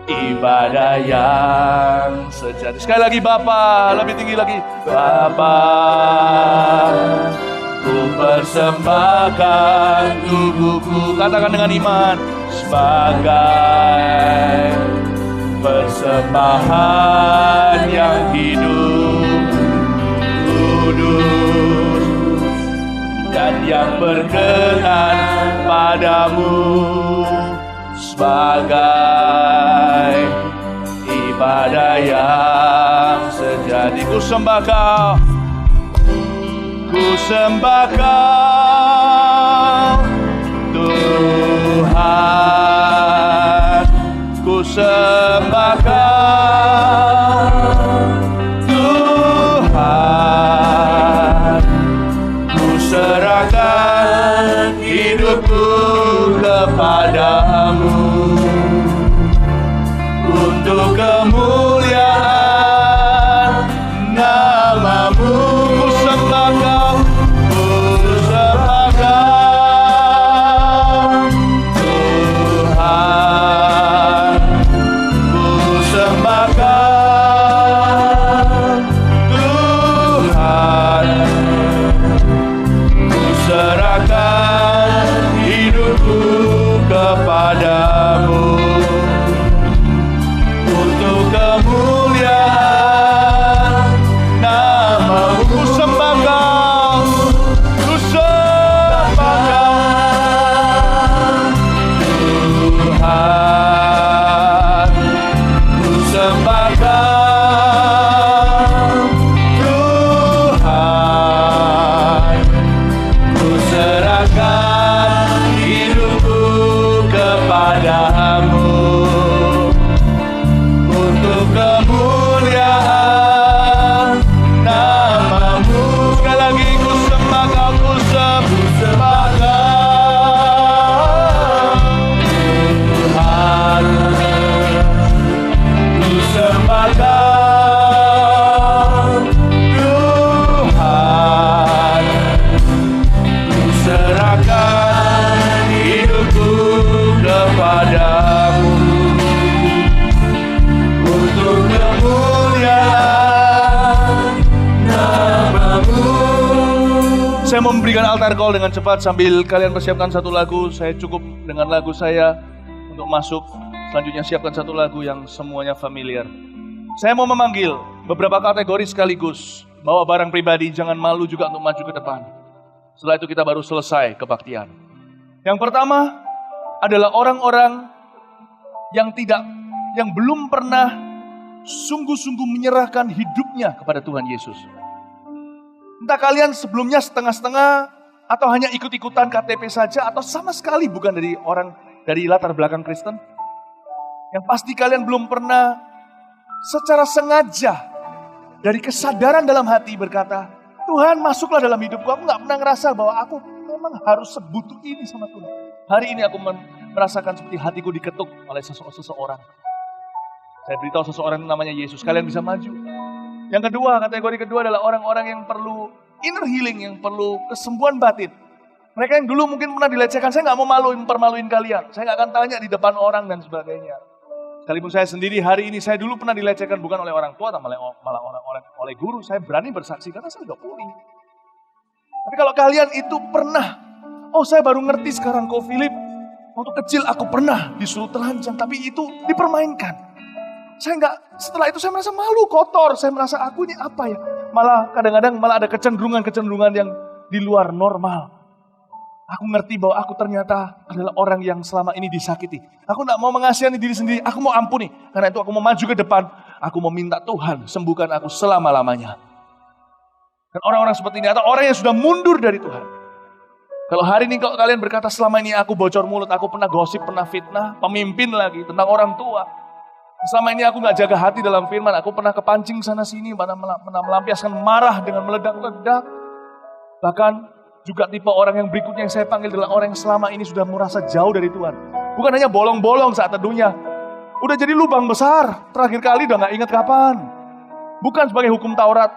ibadah yang sejati. sejati. Sekali lagi Bapa, lebih tinggi lagi. Bapa, ku persembahkan tubuhku, katakan dengan iman, sebagai persembahan yang hidup, kudus, dan yang berkenan padamu, sebagai ibadah yang sejati. Ku sembah Kau, ku sembah Kau, Tuhan, ku sembah Kau, Tuhan, ku serahkan hidupku kepadamu untuk kemuliaan nama-Mu. Ku sembah Kau, ku sembah Kau, Tuhan, ku sembah Kau, Tuhan, ku serahkan hidupku kepadamu untuk kemuliaan nama-Mu. Ku sembah Kau, ku sembah Kau, Tuhan, ku sembah Kau, Tuhan, ku serahkan hidupku kepadamu untuk kemuliaan nama-Mu. Sekali lagi ku sembah Kau, ku sembah Kau, Tuhan, ku sembah Kau, Tuhan, ku serahkan hidupku kepadamu untuk kemuliaan nama-Mu. Saya mau memberikan altar call dengan cepat sambil kalian persiapkan satu lagu. Saya cukup dengan lagu saya untuk masuk. Selanjutnya siapkan satu lagu yang semuanya familiar. Saya mau memanggil beberapa kategori sekaligus. Bawa barang pribadi, jangan malu juga untuk maju ke depan. Setelah itu kita baru selesai kebaktian. Yang pertama adalah orang-orang yang belum pernah sungguh-sungguh menyerahkan hidupnya kepada Tuhan Yesus. Entah kalian sebelumnya setengah-setengah atau hanya ikut-ikutan KTP saja atau sama sekali bukan dari latar belakang Kristen. Yang pasti kalian belum pernah secara sengaja dari kesadaran dalam hati berkata, Tuhan masuklah dalam hidupku. Aku gak pernah ngerasa bahwa aku memang harus sebutuh ini sama Tuhan. Hari ini aku merasakan seperti hatiku diketuk oleh seseorang. Saya beritahu seseorang namanya Yesus. Kalian bisa maju. Yang kedua, kategori kedua adalah orang-orang yang perlu inner healing, yang perlu kesembuhan batin. Mereka yang dulu mungkin pernah dilecehkan. Saya gak mau mempermaluin kalian. Saya gak akan tanya di depan orang dan sebagainya. Sekalipun saya sendiri hari ini, saya dulu pernah dilecehkan bukan oleh orang tua, malah oleh guru. Saya berani bersaksi karena saya udah pulih. Tapi kalau kalian itu pernah, saya baru ngerti sekarang kok Philip, waktu kecil aku pernah disuruh telanjang, tapi itu dipermainkan. Setelah itu saya merasa malu, kotor, saya merasa aku ini apa ya. Malah kadang-kadang ada kecenderungan yang di luar normal. Aku ngerti bahwa aku ternyata adalah orang yang selama ini disakiti. Aku gak mau mengasihani diri sendiri, aku mau ampuni. Karena itu aku mau maju ke depan, aku mau minta Tuhan sembuhkan aku selama-lamanya. Dan orang-orang seperti ini, atau orang yang sudah mundur dari Tuhan. Kalau hari ini kalau kalian berkata selama ini aku bocor mulut, aku pernah gosip, pernah fitnah, pemimpin lagi tentang orang tua. Selama ini aku gak jaga hati dalam firman, aku pernah kepancing sana sini, pernah melampiaskan marah dengan meledak-ledak. Bahkan juga tipe orang yang berikutnya yang saya panggil adalah orang yang selama ini sudah merasa jauh dari Tuhan. Bukan hanya bolong-bolong saat teduhnya, udah jadi lubang besar, terakhir kali udah gak ingat kapan. Bukan sebagai hukum Taurat,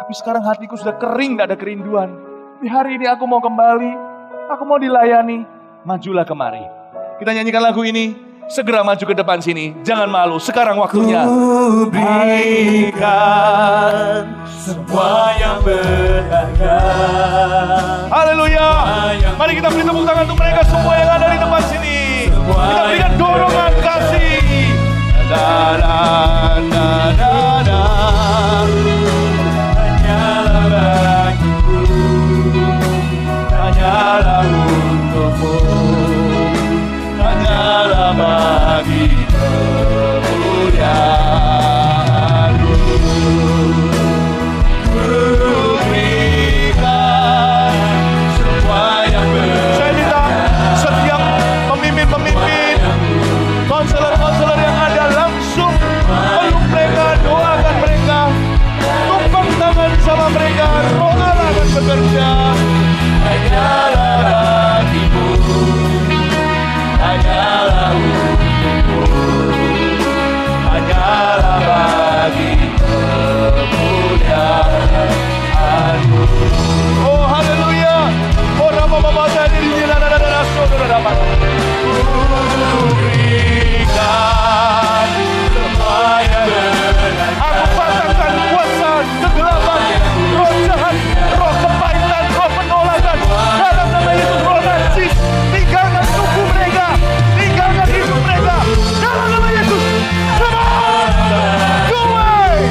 tapi sekarang hatiku sudah kering, gak ada kerinduan. Di hari ini aku mau kembali, aku mau dilayani, majulah kemari. Kita nyanyikan lagu ini. Segera maju ke depan sini. Jangan malu. Sekarang waktunya. Ku berikan semua yang berharga. Haleluya. Mari kita beri tepuk tangan untuk mereka semua yang ada di depan sini. Kita berikan dorongan kasih. Da, da, da, da, da. Hanyalah bagiku, hanyalah untukmu, hanyalah bagi kemuliaan-Mu. Ku berikan semua yang berharga. Saya minta setiap pemimpin-pemimpin, konselor-konselor yang ada langsung peluk mereka, doakan mereka, tumpang tangan sama mereka. Roh Allah akan bekerja. Hanyalah bagimu, hanyalah untukmu, hanyalah bagi kemuliaan-Mu. Oh haleluya. Oh Rama Bapa tadi di sini ada saudara dapat. Berikan semua yang berharga. Aku patahkan kuasa kegelapan, roh jahat, roh kepahitan, roh penolakan. Dalam nama Yesus, roh najis, tinggalkan tubuh mereka, tinggalkan hidup mereka. Dalam nama Yesus, come on, go away.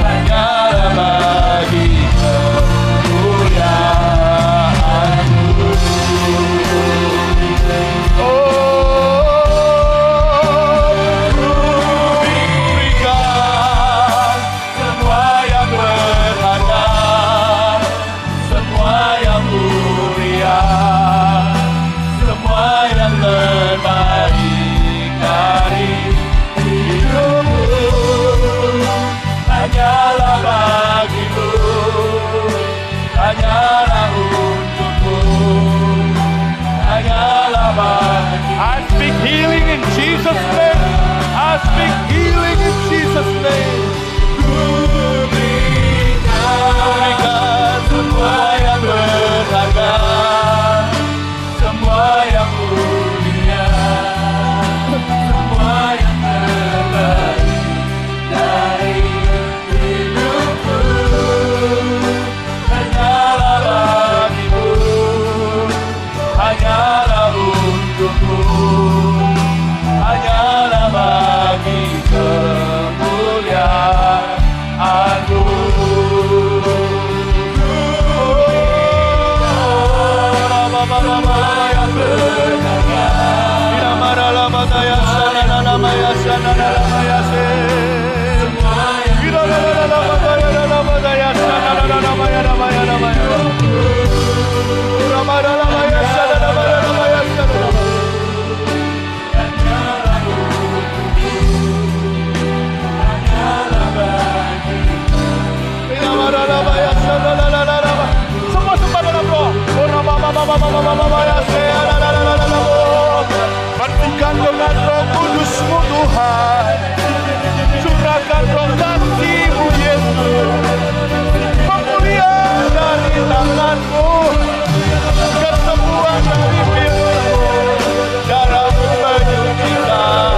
Hanyalah bagi kemuliaan-Mu. Berikan semua yang berharga, semua yang mulia, semua yang terbaik dari hidupku. Hanyalah bagimu, hanyalah untukmu, hanyalah bagimu. I speak healing in Jesus' name. I speak healing in Jesus' name. Berikan semua yang berharga, semua yang mulia, semua yang terbaik dari hidupku. Hanyalah bagimu, hanyalah untukmu, hanyalah bagi kemuliaan-Mu. Yang berharga, Semua sempat dalam roh. Matikan dengan roh kudus-Mu Tuhan. Curahkan roh kasih-Mu Yesus. Pemulihan dari tangan-Mu, kesembuhan dari firman-Mu, darah-Mu menyucikan.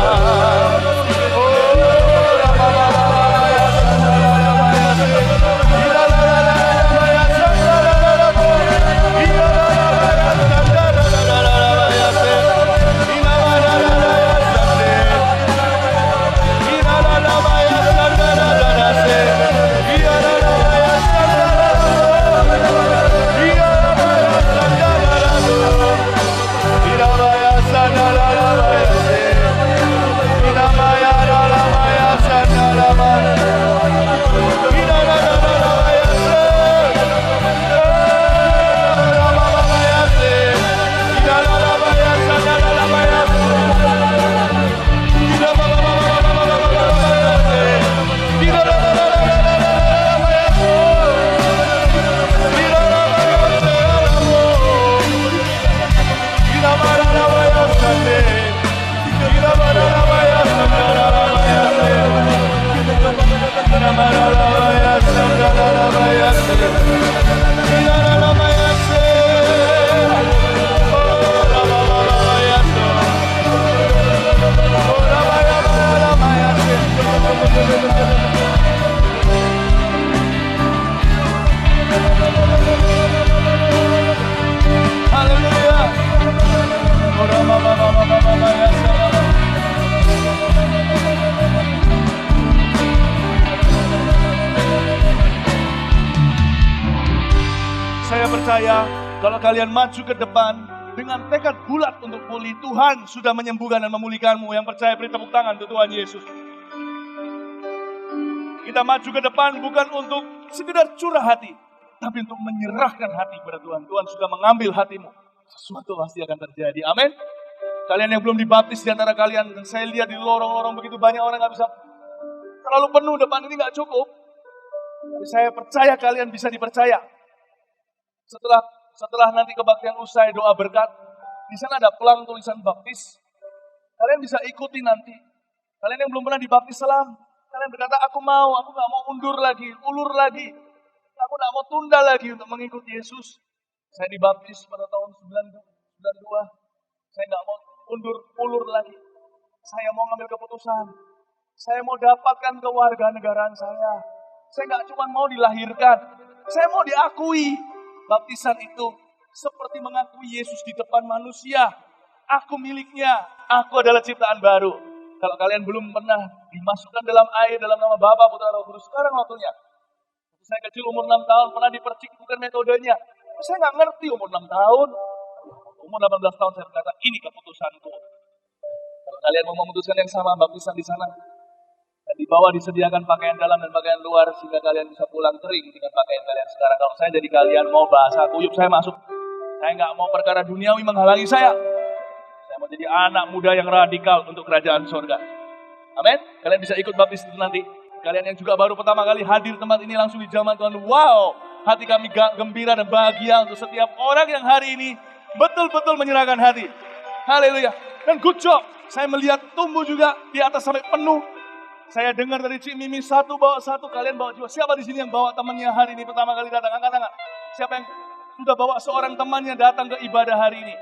percaya kalau kalian maju ke depan dengan tekad bulat untuk pulih, Tuhan sudah menyembuhkan dan memulihkanmu. Yang percaya beri tepuk tangan untuk Tuhan Yesus. Kita maju ke depan bukan untuk sekedar curah hati, tapi untuk menyerahkan hati kepada Tuhan. Tuhan sudah mengambil hatimu. Sesuatu pasti akan terjadi. Amin. Kalian yang belum dibaptis di antara kalian, dan saya lihat di lorong-lorong begitu banyak orang gak bisa, terlalu penuh depan ini gak cukup. Tapi saya percaya kalian bisa dipercaya. Setelah nanti kebaktian usai doa berkat, di sana ada pelang tulisan baptis. Kalian bisa ikuti nanti. Kalian yang belum pernah dibaptis salam, kalian berkata, aku gak mau ulur lagi. Aku gak mau tunda lagi untuk mengikuti Yesus. Saya dibaptis pada tahun 92. Saya gak mau ulur lagi. Saya mau ngambil keputusan. Saya mau dapatkan kewarganegaraan saya. Saya gak cuma mau dilahirkan. Saya mau diakui. Baptisan itu seperti mengakui Yesus di depan manusia. Aku miliknya. Aku adalah ciptaan baru. Kalau kalian belum pernah dimasukkan dalam air dalam nama Bapa, Putra, Roh Kudus, sekarang waktunya. Saya kecil umur 6 tahun pernah dipercik, bukan metodenya. Saya nggak ngerti umur 6 tahun. Umur 18 tahun saya berkata, ini keputusanku. Kalau kalian mau memutuskan yang sama, baptisan di sana. Dan di bawah disediakan pakaian dalam dan pakaian luar, sehingga kalian bisa pulang kering dengan pakaian kalian sekarang. Kalau saya jadi kalian mau bahasa kuyup, saya masuk. Saya nggak mau perkara duniawi menghalangi saya. Saya mau jadi anak muda yang radikal untuk kerajaan surga. Amin. Kalian bisa ikut baptis itu nanti. Kalian yang juga baru pertama kali hadir tempat ini langsung di zaman Tuhan. Wow, hati kami gembira dan bahagia untuk setiap orang yang hari ini betul-betul menyerahkan hati. Haleluya. Dan good job. Saya melihat tumbuh juga di atas sampai penuh. Saya dengar dari Cik Mimi satu bawa satu, kalian bawa jiwa. Siapa di sini yang bawa temannya hari ini pertama kali datang? Angkat tangan. Siapa yang sudah bawa seorang temannya datang ke ibadah hari ini?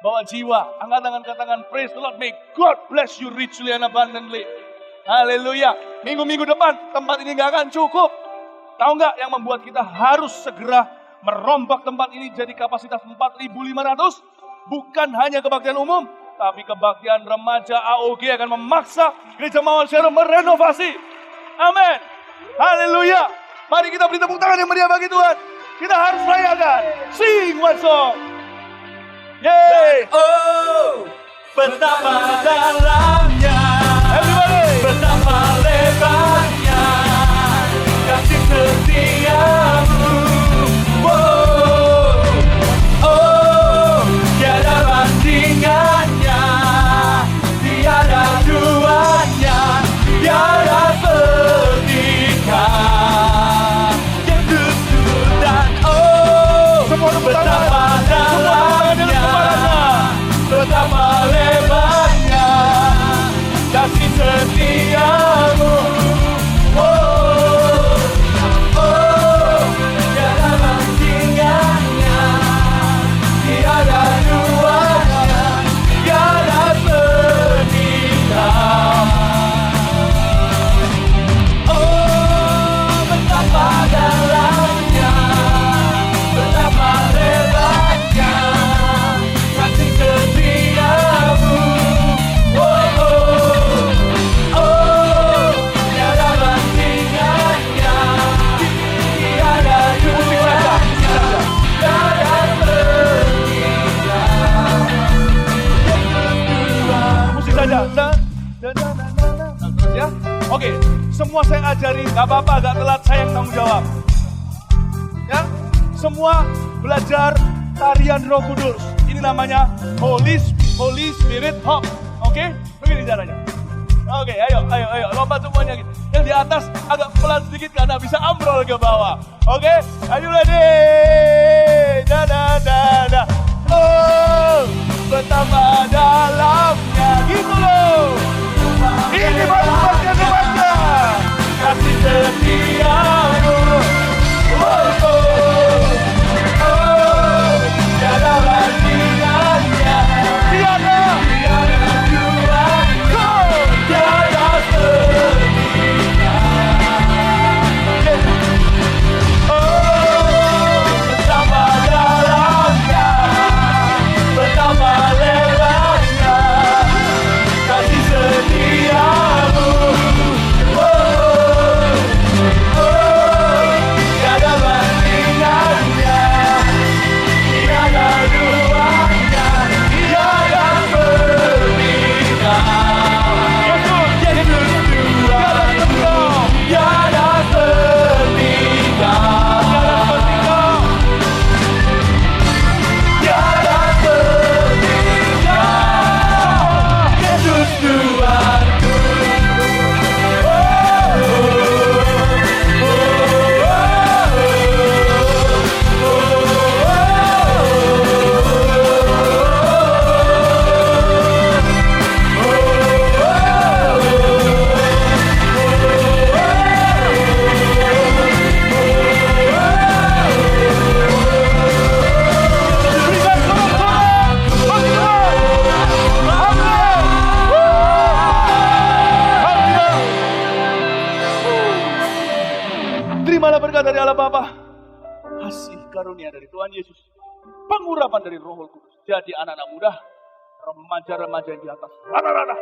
Bawa jiwa. Angkat tangan, katakan praise the Lord. May God bless you richly and abundantly. Haleluya. Minggu-minggu depan tempat ini gak akan cukup. Tahu gak yang membuat kita harus segera merombak tempat ini jadi kapasitas 4.500? Bukan hanya kebaktian umum, tapi kebaktian remaja AOG akan memaksa Gereja Mawar Syaro merenovasi. Amin. Haleluya. Mari kita beri tepuk tangan yang meriah bagi Tuhan. Kita harus rayakan. Sing one song. Yeay. Oh, betapa dalamnya, Everybody. betapa lebarnya kasih setiamu. Oh, oh, tiada bandingannya, tiada duanya, tiada setika. Yesus dan oh, Semua tepuk tangan. betapa dalamnya, betapa lebarnya kasih setiamu. Oh, oh, tiada bandingannya, tiada duanya, tiada setika. Oh, betapa dalamnya, betapa lebarnya kasih setiamu. Oh, oh, oh, tiada bandingannya, tiada duanya, tiada setika. Musik saja. Terus ya. Oke, semua saya ajari, gak apa-apa, gak telat, saya yang tanggung jawab. Ya, semua belajar tarian Roh Kudus. Ini namanya Holy Spirit Hop. Oke, begini caranya. Oke, ayo, lompat semuanya gitu. Yang di atas agak pelan sedikit karena bisa ambrol ke bawah. Oke, ayo ready. Da. Oh, betapa dalamnya, gitu loh. Ini baru bagian remaja. Kasih setiamu. Oh, oh, oh, tiada bandingannya, Tiada. tiada duanya, tiada setika. Oh, betapa dalamnya, betapa lebarnya surga dari Allah Bapa, kasih karunia dari Tuhan Yesus, pengurapan dari Roh Kudus, jadi anak-anak muda, remaja-remaja yang di atas rata-rata,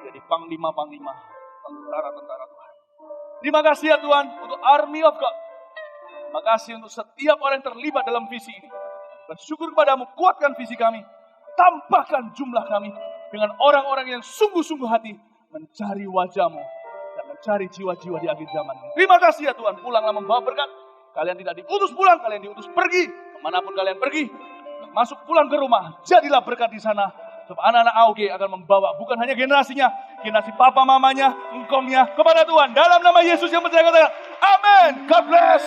jadi panglima-panglima, tentara-tentara Tuhan. Terima kasih ya Tuhan untuk Army of God. Terima kasih untuk setiap orang yang terlibat dalam visi ini. Bersyukur kepadamu, kuatkan visi kami, tambahkan jumlah kami dengan orang-orang yang sungguh-sungguh hati mencari wajah-Mu dan mencari jiwa-jiwa di akhir zaman. Terima kasih ya Tuhan, pulanglah membawa berkat. Kalian tidak diutus pulang, kalian diutus pergi. Kemanapun kalian pergi, masuk pulang ke rumah, jadilah berkat di sana. Sebab anak-anak AOG akan membawa bukan hanya generasinya, generasi papa mamanya, engkongnya kepada Tuhan. Dalam nama Yesus yang percaya katakan, amin. God bless.